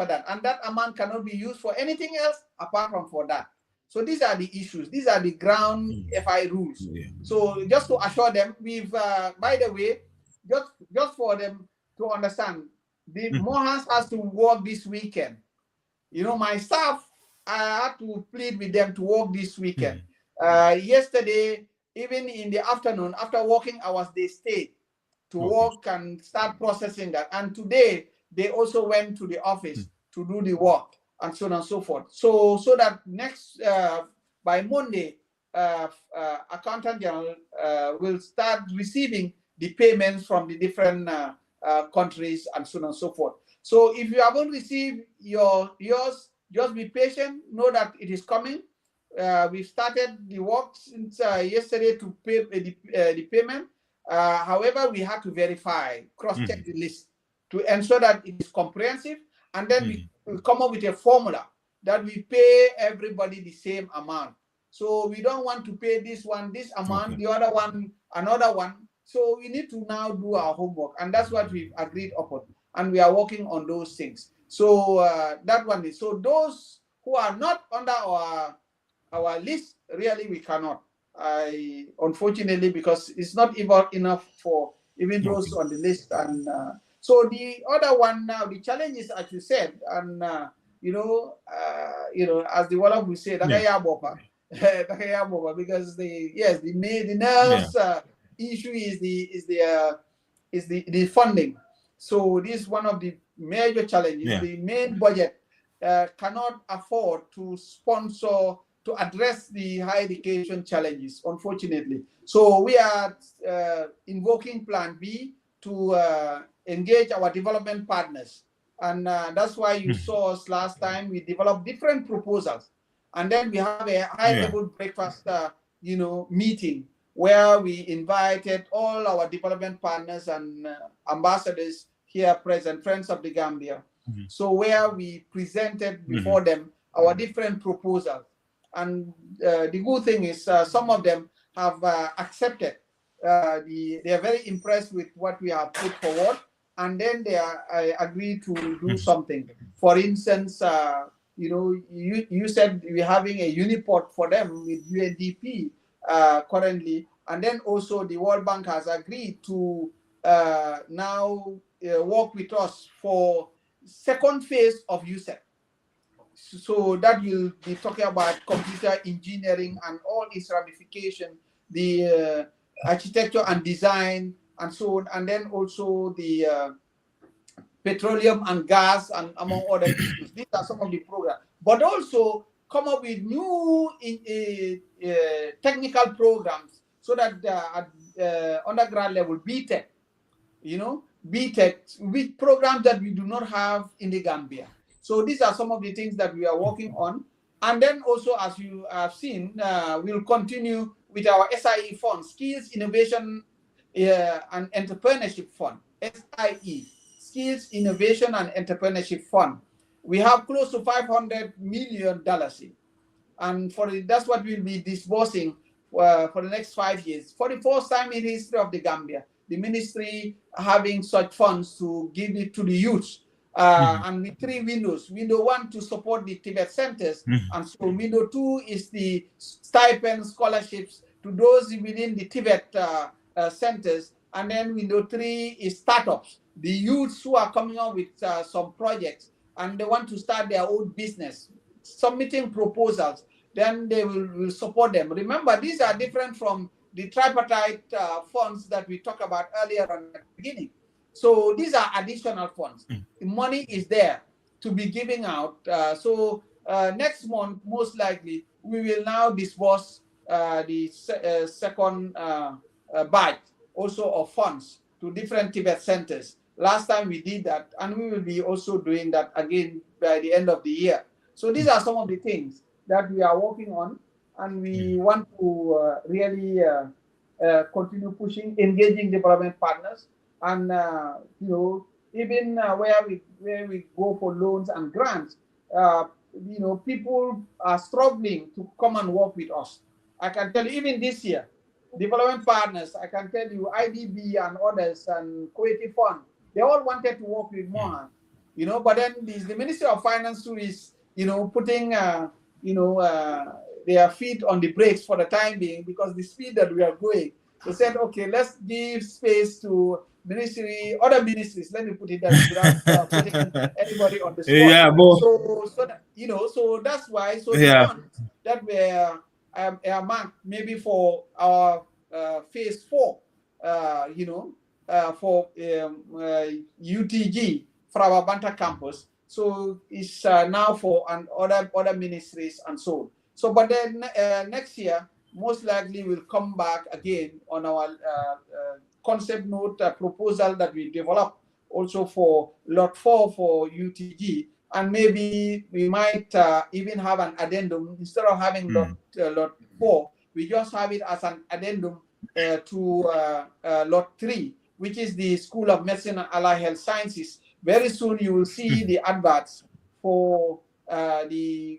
that. And that amount cannot be used for anything else apart from for that. So these are the issues. These are the ground FI rules. So just to assure them, we've, by the way, just for them to understand, the Mohans has to work this weekend You know, my staff, I had to plead with them to work this weekend. Yesterday, even in the afternoon, after working hours, they stayed to work and start processing that. And today, they also went to the office to do the work and so on and so forth. So that next, by Monday, Accountant General will start receiving the payments from the different countries and so on and so forth. So if you haven't received yours, just be patient. Know that it is coming. We've started the work since yesterday to pay the payment. However, we have to verify, cross-check the list to ensure that it is comprehensive, and then we come up with a formula that we pay everybody the same amount. So we don't want to pay this one this amount, the other one another one. So we need to now do our homework, and that's what we've agreed upon, and we are working on those things. So that one is, so those who are not under our list, really we cannot. Unfortunately, because it's not even enough for even those on the list. And so the other one now, the challenge is, as you said, and you know, as the Wolof will say, because the nerves issue is the funding. So this is one of the major challenges. The main budget cannot afford to sponsor, to address the higher education challenges, unfortunately. So we are invoking Plan B to engage our development partners. And that's why you saw us last time. We developed different proposals. And then we have a high-level breakfast meeting where we invited all our development partners and ambassadors here present, friends of the Gambia. So where we presented before them our different proposals. And the good thing is some of them have accepted. They are very impressed with what we have put forward, and then they are agreed to do something. For instance, you said we're having a uniport for them with UNDP currently, and then also the World Bank has agreed to now work with us for second phase of USEC. So that will be talking about computer engineering and all its ramification, the architecture and design and so on, and then also the petroleum and gas and among other issues. These are some of the programs. But also come up with new technical programs so that at undergrad level, BTech, BTech, with programs that we do not have in the Gambia. So these are some of the things that we are working on. And then also, as you have seen, we'll continue with our SIE fund, Skills, Innovation and Entrepreneurship Fund, SIE, Skills, Innovation and Entrepreneurship Fund. We have close to $500 million in. And that's what we'll be disbursing for the next 5 years. For the first time in the history of the Gambia, the ministry having such funds to give it to the youth. And with 3 windows. Window 1 to support the Tibet centers, and so window 2 is the stipend scholarships to those within the Tibet centers, and then window 3 is startups, the youths who are coming up with some projects and they want to start their own business, submitting proposals, then they will support them. Remember, these are different from the tripartite funds that we talked about earlier on at the beginning. So these are additional funds. The money is there to be giving out. So next month, most likely, we will now disburse the second batch also of funds to different Tibet centers. Last time we did that, and we will be also doing that again by the end of the year. So these are some of the things that we are working on, and we want to really continue pushing, engaging development partners. And even where we go for loans and grants, people are struggling to come and work with us. I can tell you, even this year, development partners, I can tell you, IDB and others and Kuwaiti Fund, they all wanted to work with Mohan, but then the Ministry of Finance too is, putting, their feet on the brakes for the time being, because the speed that we are going. They said, okay, let's give space to ministry, other ministries. Let me put it that way without putting anybody on the spot. Yeah, but So that, so that's why. So the yeah. funds that were marked maybe for our phase 4, for UTG for our Banta campus. So it's now for other ministries and so on. So, but then next year, most likely we'll come back again on our concept note proposal that we developed also for lot 4 for UTG, and maybe we might even have an addendum instead of having lot 4. We just have it as an addendum to lot 3, which is the School of Medicine and Allied Health Sciences. Very soon you will see the adverts for the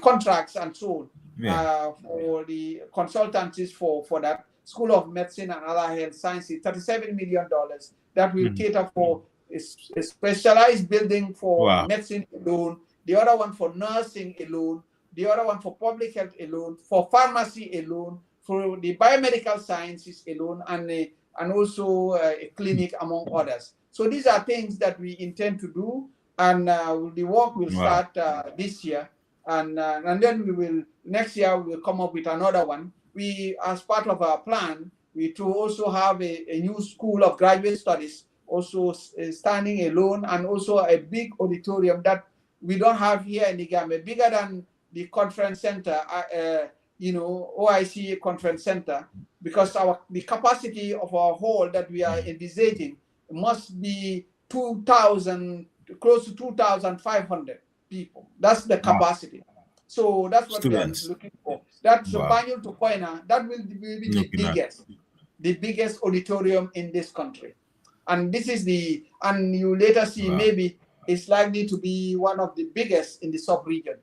contracts and so on, for the consultancies for that School of Medicine and Allied Health Sciences, $37 million that will cater for a specialized building for medicine alone, the other one for nursing alone, the other one for public health alone, for pharmacy alone, for the biomedical sciences alone, and also a clinic, among others. So these are things that we intend to do, and the work will start this year, and then we will next year we will come up with another one. We, as part of our plan, we to also have a new school of graduate studies, also standing alone, and also a big auditorium that we don't have here in the Gambia, bigger than the conference center, OIC conference center, because the capacity of our hall that we are envisaging must be 2,000, close to 2,500 people. That's the capacity. So that's what we are looking for. That's Banjul to Koina. That will be the biggest auditorium in this country. And this is and you later see maybe it's likely to be one of the biggest in the sub-region.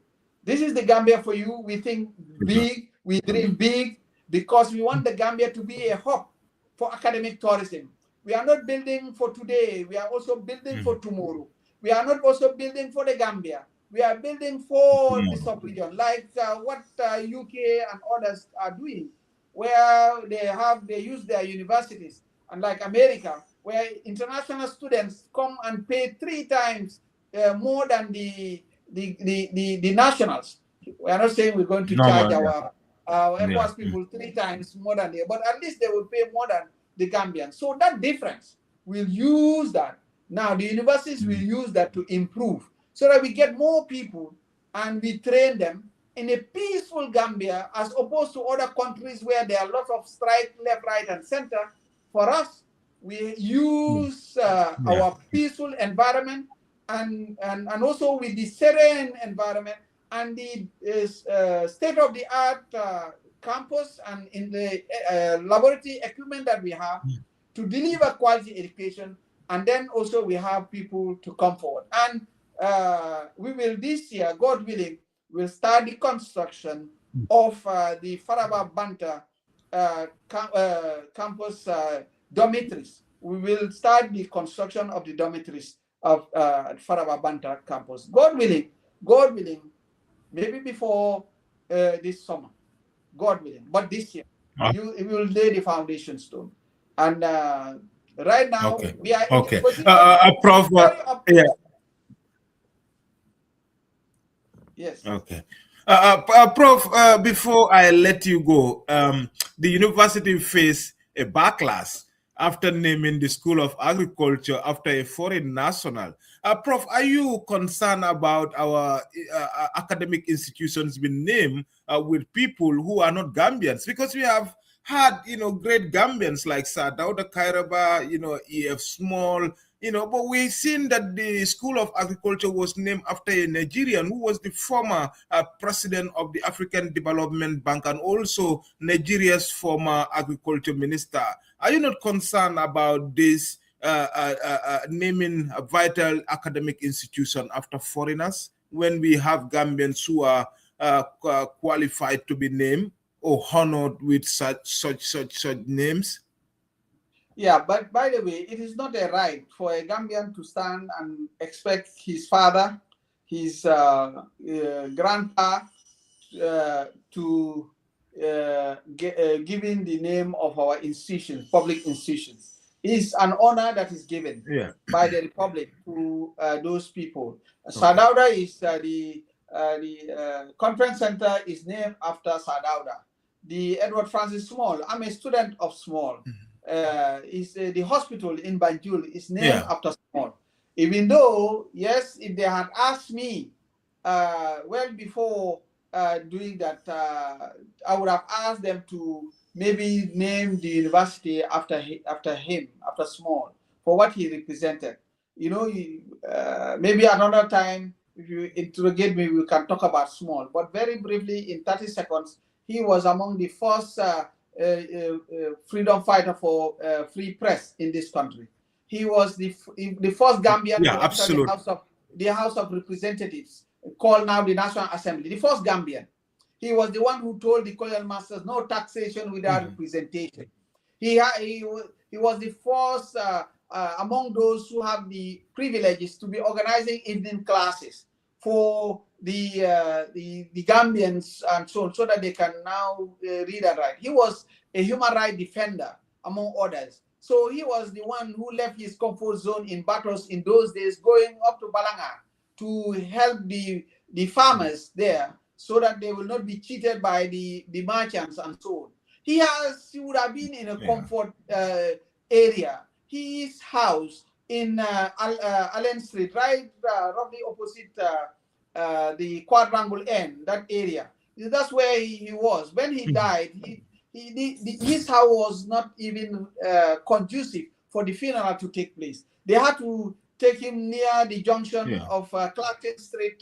This is the Gambia for you. We think big, we dream big, because we want the Gambia to be a hub for academic tourism. We are not building for today. We are also building for tomorrow. We are not also building for the Gambia. We are building for the sub-region, like what UK and others are doing, where they use their universities, and like America, where international students come and pay 3 times more than the nationals. We are not saying we're going to charge our ECOWAS people 3 times more than they, but at least they will pay more than the Gambians. So that difference, we'll use that. Now the universities will use that to improve, so that we get more people and we train them in a peaceful Gambia, as opposed to other countries where there are lots of strike left, right, and center. For us, we use our peaceful environment, and also with the serene environment and the state-of-the-art campus and in the laboratory equipment that we have to deliver quality education. And then also we have people to come forward. And we will this year, God willing, will start the construction of the Faraba Banta campus dormitories. We will start the construction of the dormitories of Faraba Banta campus. God willing, maybe before this summer, God willing. But this year, we will lay the foundation stone. And right now, we are in this position. Prof, Yes. Okay. Prof, before I let you go, the university faced a backlash after naming the School of Agriculture after a foreign national. Prof, are you concerned about our academic institutions being named with people who are not Gambians? Because we have had, great Gambians like Sir Dawda Kairaba, E.F. Small, but we've seen that the School of Agriculture was named after a Nigerian who was the former president of the African Development Bank and also Nigeria's former agriculture minister. Are you not concerned about this naming a vital academic institution after foreigners when we have Gambians who are qualified to be named or honored with such names? Yeah, but by the way, it is not a right for a Gambian to stand and expect his father, his grandpa to giving the name of our institutions, public institutions. It's an honor that is given by the Republic to those people. Sadauda is the conference center is named after Sadauda. The Edward Francis Small, I'm a student of Small. Is the hospital in Banjul is named after Small. Even though, yes, if they had asked me well before doing that, I would have asked them to maybe name the university after him, after Small, for what he represented. You know, maybe another time, if you interrogate me, we can talk about Small. But very briefly, in 30 seconds, he was among the first freedom fighter for free press in this country. He was the first Gambian to enter the House of Representatives, called now the National Assembly, the first Gambian. He was the one who told the colonial masters no taxation without representation. He was the first among those who have the privileges to be organizing evening classes for the Gambians and so on, so that they can now read and write. He was a human rights defender, among others. So he was the one who left his comfort zone in battles in those days, going up to Balanga to help the farmers there, so that they will not be cheated by the merchants and so on. He would have been in a comfort area. His house in Allen Street, right roughly opposite the quadrangle end, that area. That's where he was. When he died, his house was not even conducive for the funeral to take place. They had to take him near the junction of Clarkson Street,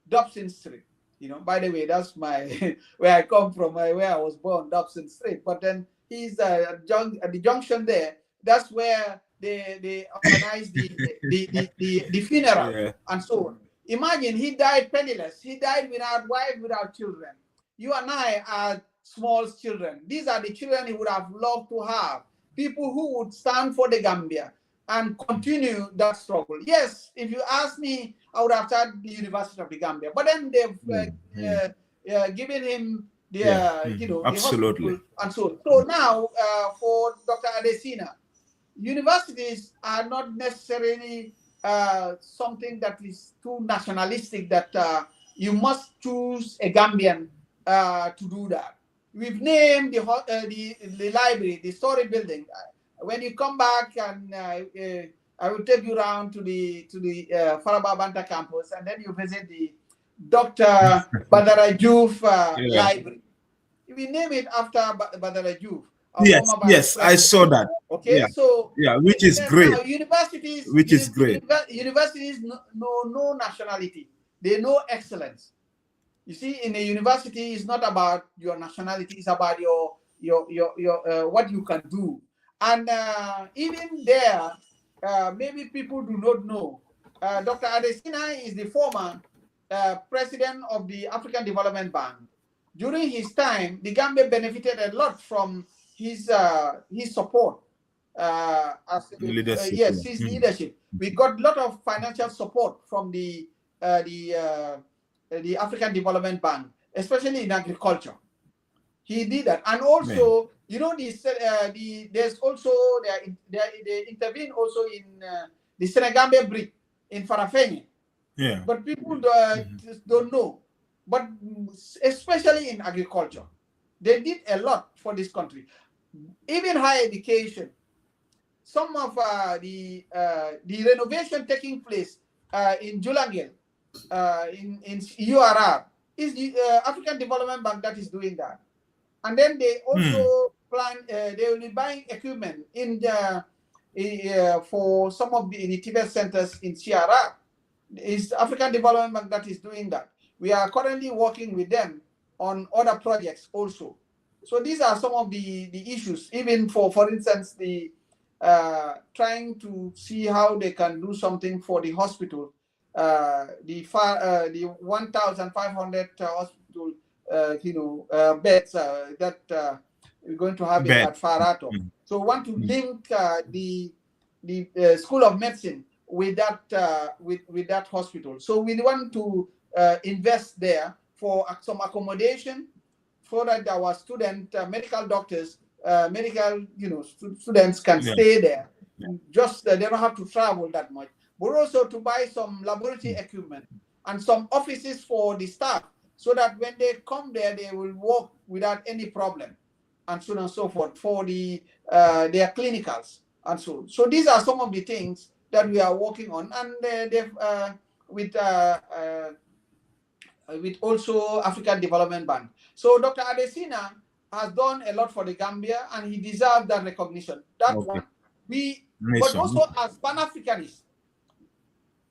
Dobson Street. You know, by the way, that's my where I come from, where I was born, Dobson Street. But then he's at the junction there. That's where they organized the funeral and so on. Imagine, he died penniless. He died without wife, without children. You and I are small children. These are the children he would have loved to have. People who would stand for the Gambia and continue that struggle. Yes, if you ask me, I would have started the University of the Gambia. But then they've given him the the hospital and so on. So now for Dr. Adesina, universities are not necessarily something that is too nationalistic, that you must choose a Gambian to do that. We've named the library, the story building. When you come back, and I will take you around to the Faraba Banta campus, and then you visit the Dr. Badara Diouf library. We name it after Badara Diouf. Yes, I saw that. Okay, so which is great. Now, universities, Universities know no nationality; they know excellence. You see, in a university, it's not about your nationality; it's about your what you can do. And even there, maybe people do not know. Dr. Adesina is the former president of the African Development Bank. During his time, the Gambia benefited a lot from his support. As leadership. Yes, his leadership. We got a lot of financial support from the African Development Bank, especially in agriculture. He did that, and also, you know, there's also they intervene also in the Senegambia Bridge in Farafenni. Yeah. But people don't know. But especially in agriculture, they did a lot for this country. Even higher education. Some of the renovation taking place in Julangil, in URR, is the African Development Bank that is doing that. And then they also plan, they will be buying equipment in for some of the initiative centers in CRR. It's African Development Bank that is doing that. We are currently working with them on other projects also. So these are some of the issues, even for instance, the trying to see how they can do something for the hospital, the 1,500 hospital, beds that we're going to have at Farato. So we want to link the School of Medicine with that with that hospital. So we want to invest there for some accommodation, so that our student medical doctors medical, students can stay there. Just they don't have to travel that much. But also to buy some laboratory equipment and some offices for the staff, so that when they come there, they will work without any problem, and so on and so forth, for their clinicals and so on. So these are some of the things that we are working on, and they've with also African Development Bank. So Dr. Adesina has done a lot for the Gambia, and he deserves that recognition. That one. But also as Pan-Africanists,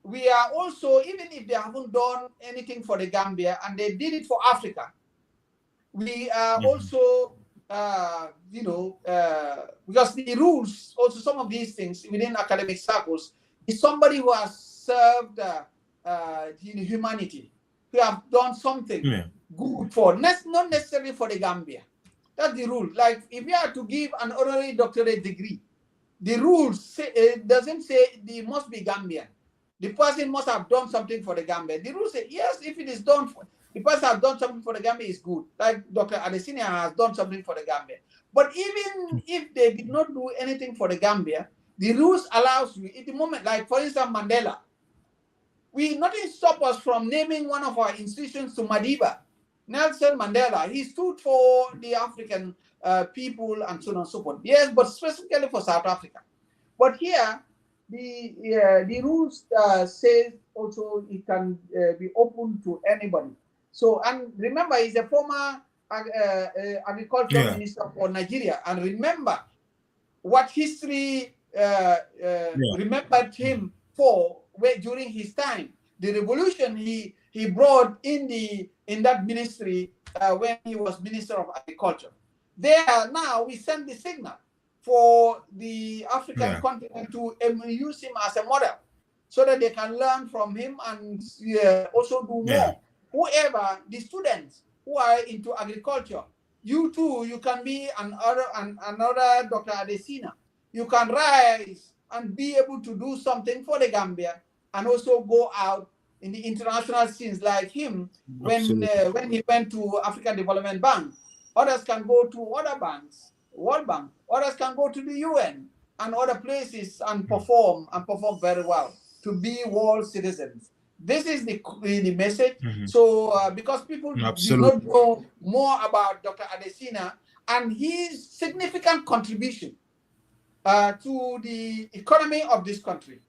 we are also, even if they haven't done anything for the Gambia and they did it for Africa, we are also, because the rules, also some of these things within academic circles, is somebody who has served humanity, who have done something good for, not necessarily for the Gambia. That's the rule. Like if you are to give an honorary doctorate degree, the rules say, it doesn't say they must be Gambian. The person must have done something for the Gambia. The rules say, yes, if it is done, the person has done something for the Gambia, is good. Like Dr. Adesina has done something for the Gambia. But even if they did not do anything for the Gambia, the rules allows you, at the moment, like for instance, Mandela, nothing stops us from naming one of our institutions to Madiba. Nelson Mandela, he stood for the African people and so on and so forth. Yes, but specifically for South Africa. But here, the rules say also it can be open to anybody. So, and remember, he's a former agriculture minister for Nigeria. And remember what history remembered him for during his time. The revolution he brought in that ministry when he was Minister of Agriculture. There now we send the signal for the African continent to use him as a model, so that they can learn from him and also do more. Whoever the students who are into agriculture, you too, you can be another Dr. Adesina. You can rise and be able to do something for the Gambia, and also go out in the international scenes like him when he went to African Development Bank. Others can go to other banks, World Bank. Others can go to the UN and other places and perform very well to be world citizens. This is the message. So because people do not know more about Dr. Adesina and his significant contribution to the economy of this country.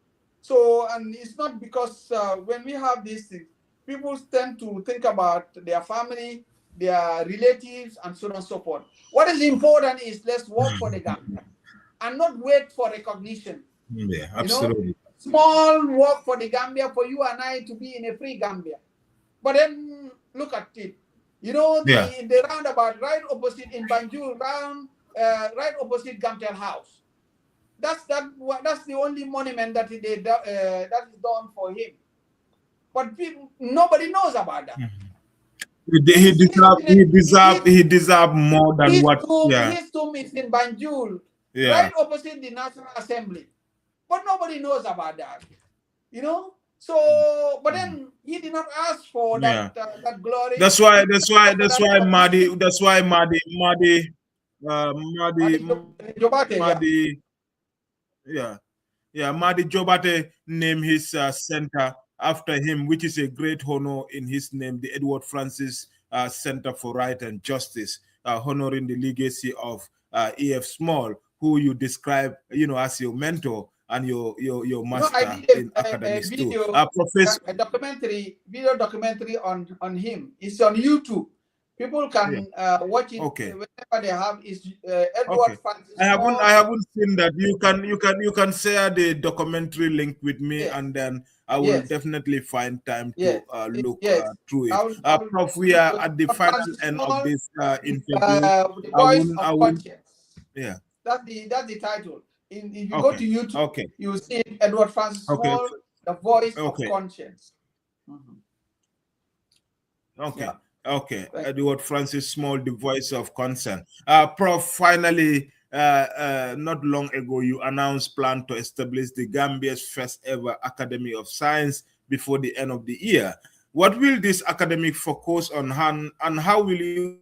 So, and it's not because when we have these things, people tend to think about their family, their relatives, and so on and so forth. What is important is let's work for the Gambia and not wait for recognition. Yeah, absolutely. Small work for the Gambia, for you and I to be in a free Gambia. But then look at it. The roundabout right opposite in Banjul, right opposite Gamtel House. That's the only monument that that is done for him. But nobody knows about that. He deserve more than his what. His tomb is in Banjul, right opposite the National Assembly. But nobody knows about that. So, but then he did not ask for that glory. That's why Madi Jobate named his center after him, which is a great honor in his name, the Edward Francis Center for Right and Justice, honoring the legacy of E.F. Small, who you describe, as your mentor and your master in academics too. Professor, video documentary on him. It's on YouTube. People can watch it whenever they have. Is Edward Francis? I haven't seen that. You can share the documentary link with me, and then I will definitely find time to look through it. Prof, we are at the final end of this interview. The voice of conscience. That's the title. If you go to YouTube, you will see Edward Francis Small, the voice of conscience. Edward Francis Small, the voice of concern. Prof, finally, not long ago, you announced plan to establish the Gambia's first ever Academy of Science before the end of the year. What will this academic focus on, and how will you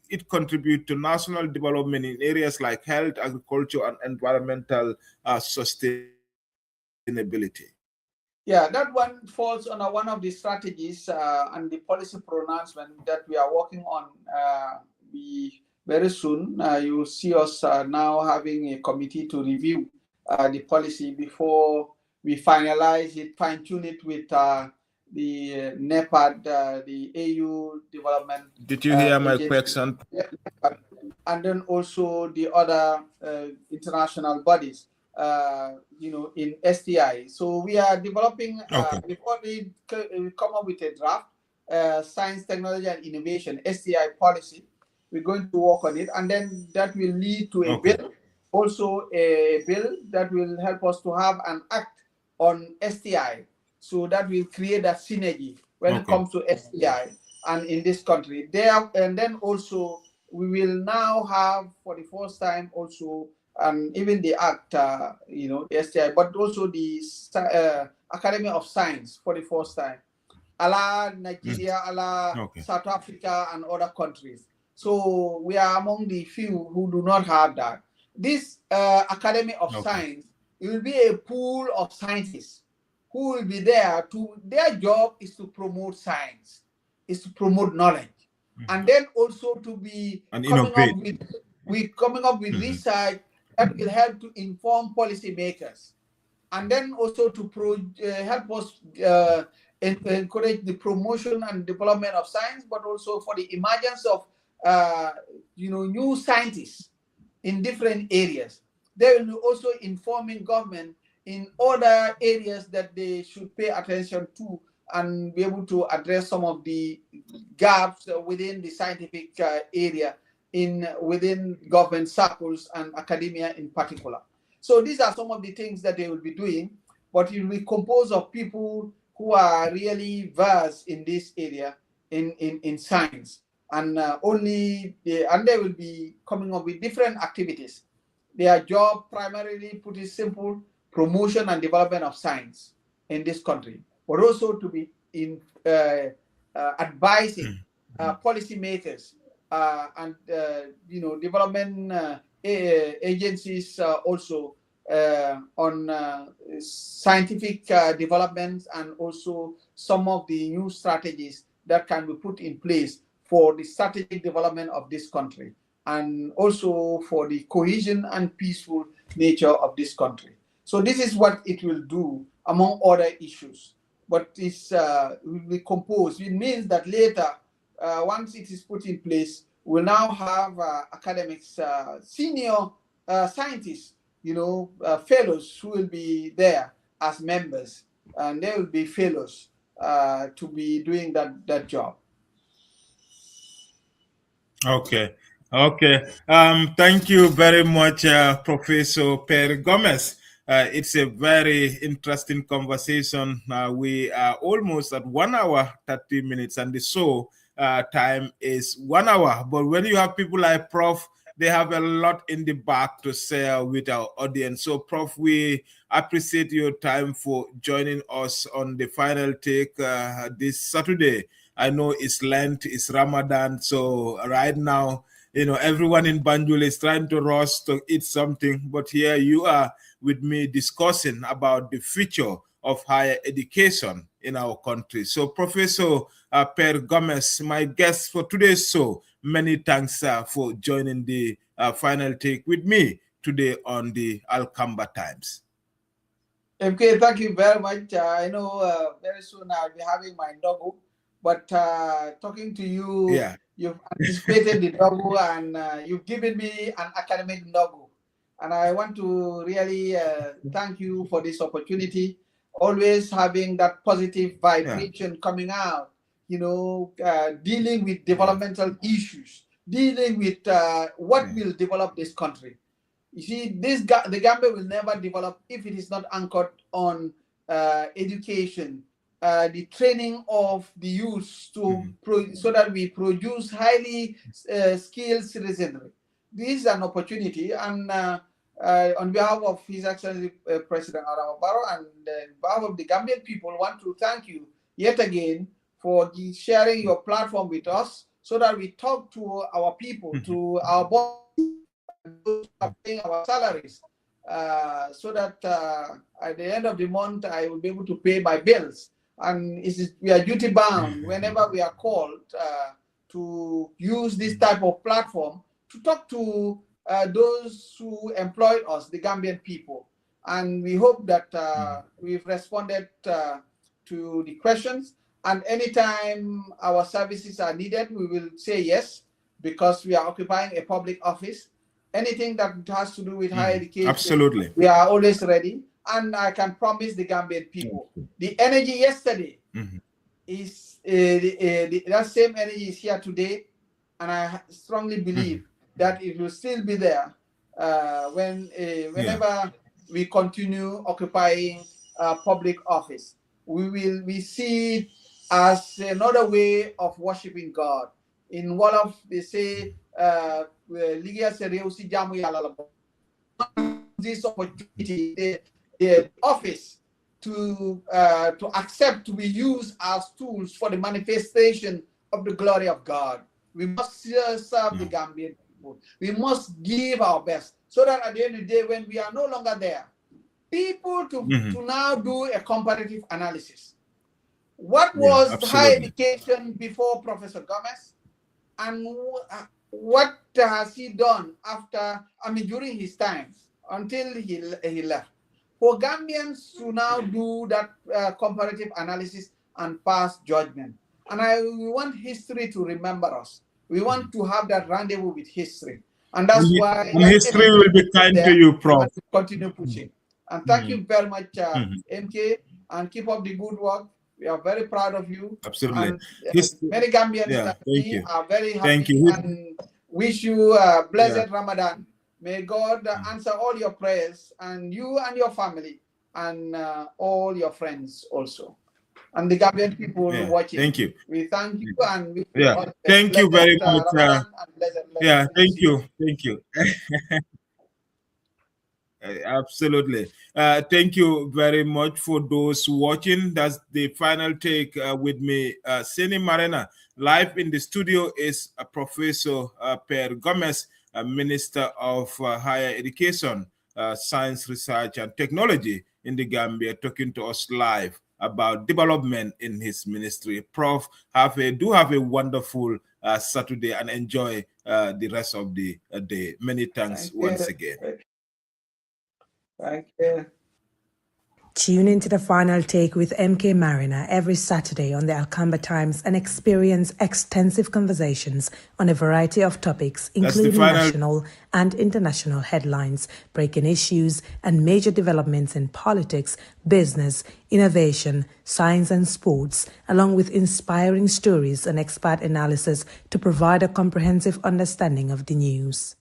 it contribute to national development in areas like health, agriculture, and environmental sustainability? Yeah, that one falls under one of the strategies and the policy pronouncement that we are working on. Very soon, you will see us now having a committee to review the policy before we finalize it, fine tune it with the NEPAD, the AU Development Did you hear my Agency, question? and then also the other international bodies, in STI. So we are developing, we've already come up with a draft, Science, Technology, and Innovation, STI policy. We're going to work on it, and then that will lead to a bill, also a bill that will help us to have an act on STI. So that will create a synergy when it comes to STI and in this country. There, and then also we will now have for the first time also, and even the act, the STI, but also the Academy of Science for the first time, a la Nigeria, a la South Africa, and other countries. So we are among the few who do not have that. This Academy of Science, it will be a pool of scientists who will be there their job is to promote science, is to promote knowledge, and then also to be coming up with research that will help to inform policymakers, and then also to help us encourage the promotion and development of science, but also for the emergence of new scientists in different areas. They will be also informing government in other areas that they should pay attention to and be able to address some of the gaps within the scientific area within government circles and academia in particular. So these are some of the things that they will be doing, but it will be composed of people who are really versed in this area in science, and they will be coming up with different activities. Their job primarily, put it simple, promotion and development of science in this country, but also to be advising policymakers and development agencies also on scientific developments, and also some of the new strategies that can be put in place for the strategic development of this country, and also for the cohesion and peaceful nature of this country. So this is what it will do, among other issues. But it will be composed. It means that later, once it is put in place, we'll now have academics, senior scientists, fellows who will be there as members, and they will be fellows to be doing that job. Okay. Thank you very much, Professor Per Gomez. It's a very interesting conversation. We are almost at 1 hour, 30 minutes, and the show time is 1 hour. But when you have people like Prof, they have a lot in the back to share with our audience. So, Prof, we appreciate your time for joining us on the final take this Saturday. I know it's Lent, it's Ramadan, so right now, everyone in Banjul is trying to rush to eat something, but here you are with me discussing about the future of higher education in our country. So, Professor Per Gomez, my guest for today's show, many thanks for joining the final take with me today on the Alcamba Times. Okay, thank you very much. I know very soon I'll be having my ndogu, but talking to you, you've anticipated the ndogu, and you've given me an academic ndogu. And I want to really thank you for this opportunity, always having that positive vibration coming out, dealing with developmental issues, dealing with what will develop this country. You see, the Gambia will never develop if it is not anchored on education, the training of the youth so that we produce highly skilled citizenry. This is an opportunity, and on behalf of His Excellency President Adama Barrow and on behalf of the Gambian people, want to thank you yet again for sharing your platform with us so that we talk to our people, to our bosses, those who are paying our salaries, so that at the end of the month I will be able to pay my bills. And we are duty bound whenever we are called to use this type of platform to talk to those who employed us, the Gambian people. And we hope that we've responded to the questions. And anytime our services are needed, we will say yes, because we are occupying a public office. Anything that has to do with higher education, absolutely, we are always ready. And I can promise the Gambian people, the energy yesterday is that same energy is here today, and I strongly believe that it will still be there whenever we continue occupying public office. We see it as another way of worshiping God. In one of they say, this opportunity, the office to accept to be used as tools for the manifestation of the glory of God. We must serve the Gambian people. We must give our best, so that at the end of the day, when we are no longer there, people to now do a comparative analysis. What was higher education before Professor Gomez, and what has he done after, during his time until he left? For Gambians to now do that comparative analysis and pass judgment. And we want history to remember us. We want to have that rendezvous with history. And that's why history will be kind to you, Prof. And continue pushing. And thank you very much, MK, and keep up the good work. We are very proud of you. Absolutely. And, many Gambians like me are very happy and wish you a blessed Ramadan. May God answer all your prayers, and you and your family, and all your friends also. And the Gambian people watching. Thank you. We thank you, and we thank you very much. Thank you. Absolutely. Thank you very much for those watching. That's the final take with me, Seni Marina. Live in the studio is Professor Per Gomez, Minister of Higher Education, Science, Research, and Technology in the Gambia, talking to us live about development in his ministry. Prof, do have a wonderful Saturday, and enjoy the rest of the day. Many thanks once again. Thank you. Tune into the final take with MK Marina every Saturday on the Alcamba Times and experience extensive conversations on a variety of topics, including national and international headlines, breaking issues, and major developments in politics, business, innovation, science, and sports, along with inspiring stories and expert analysis to provide a comprehensive understanding of the news.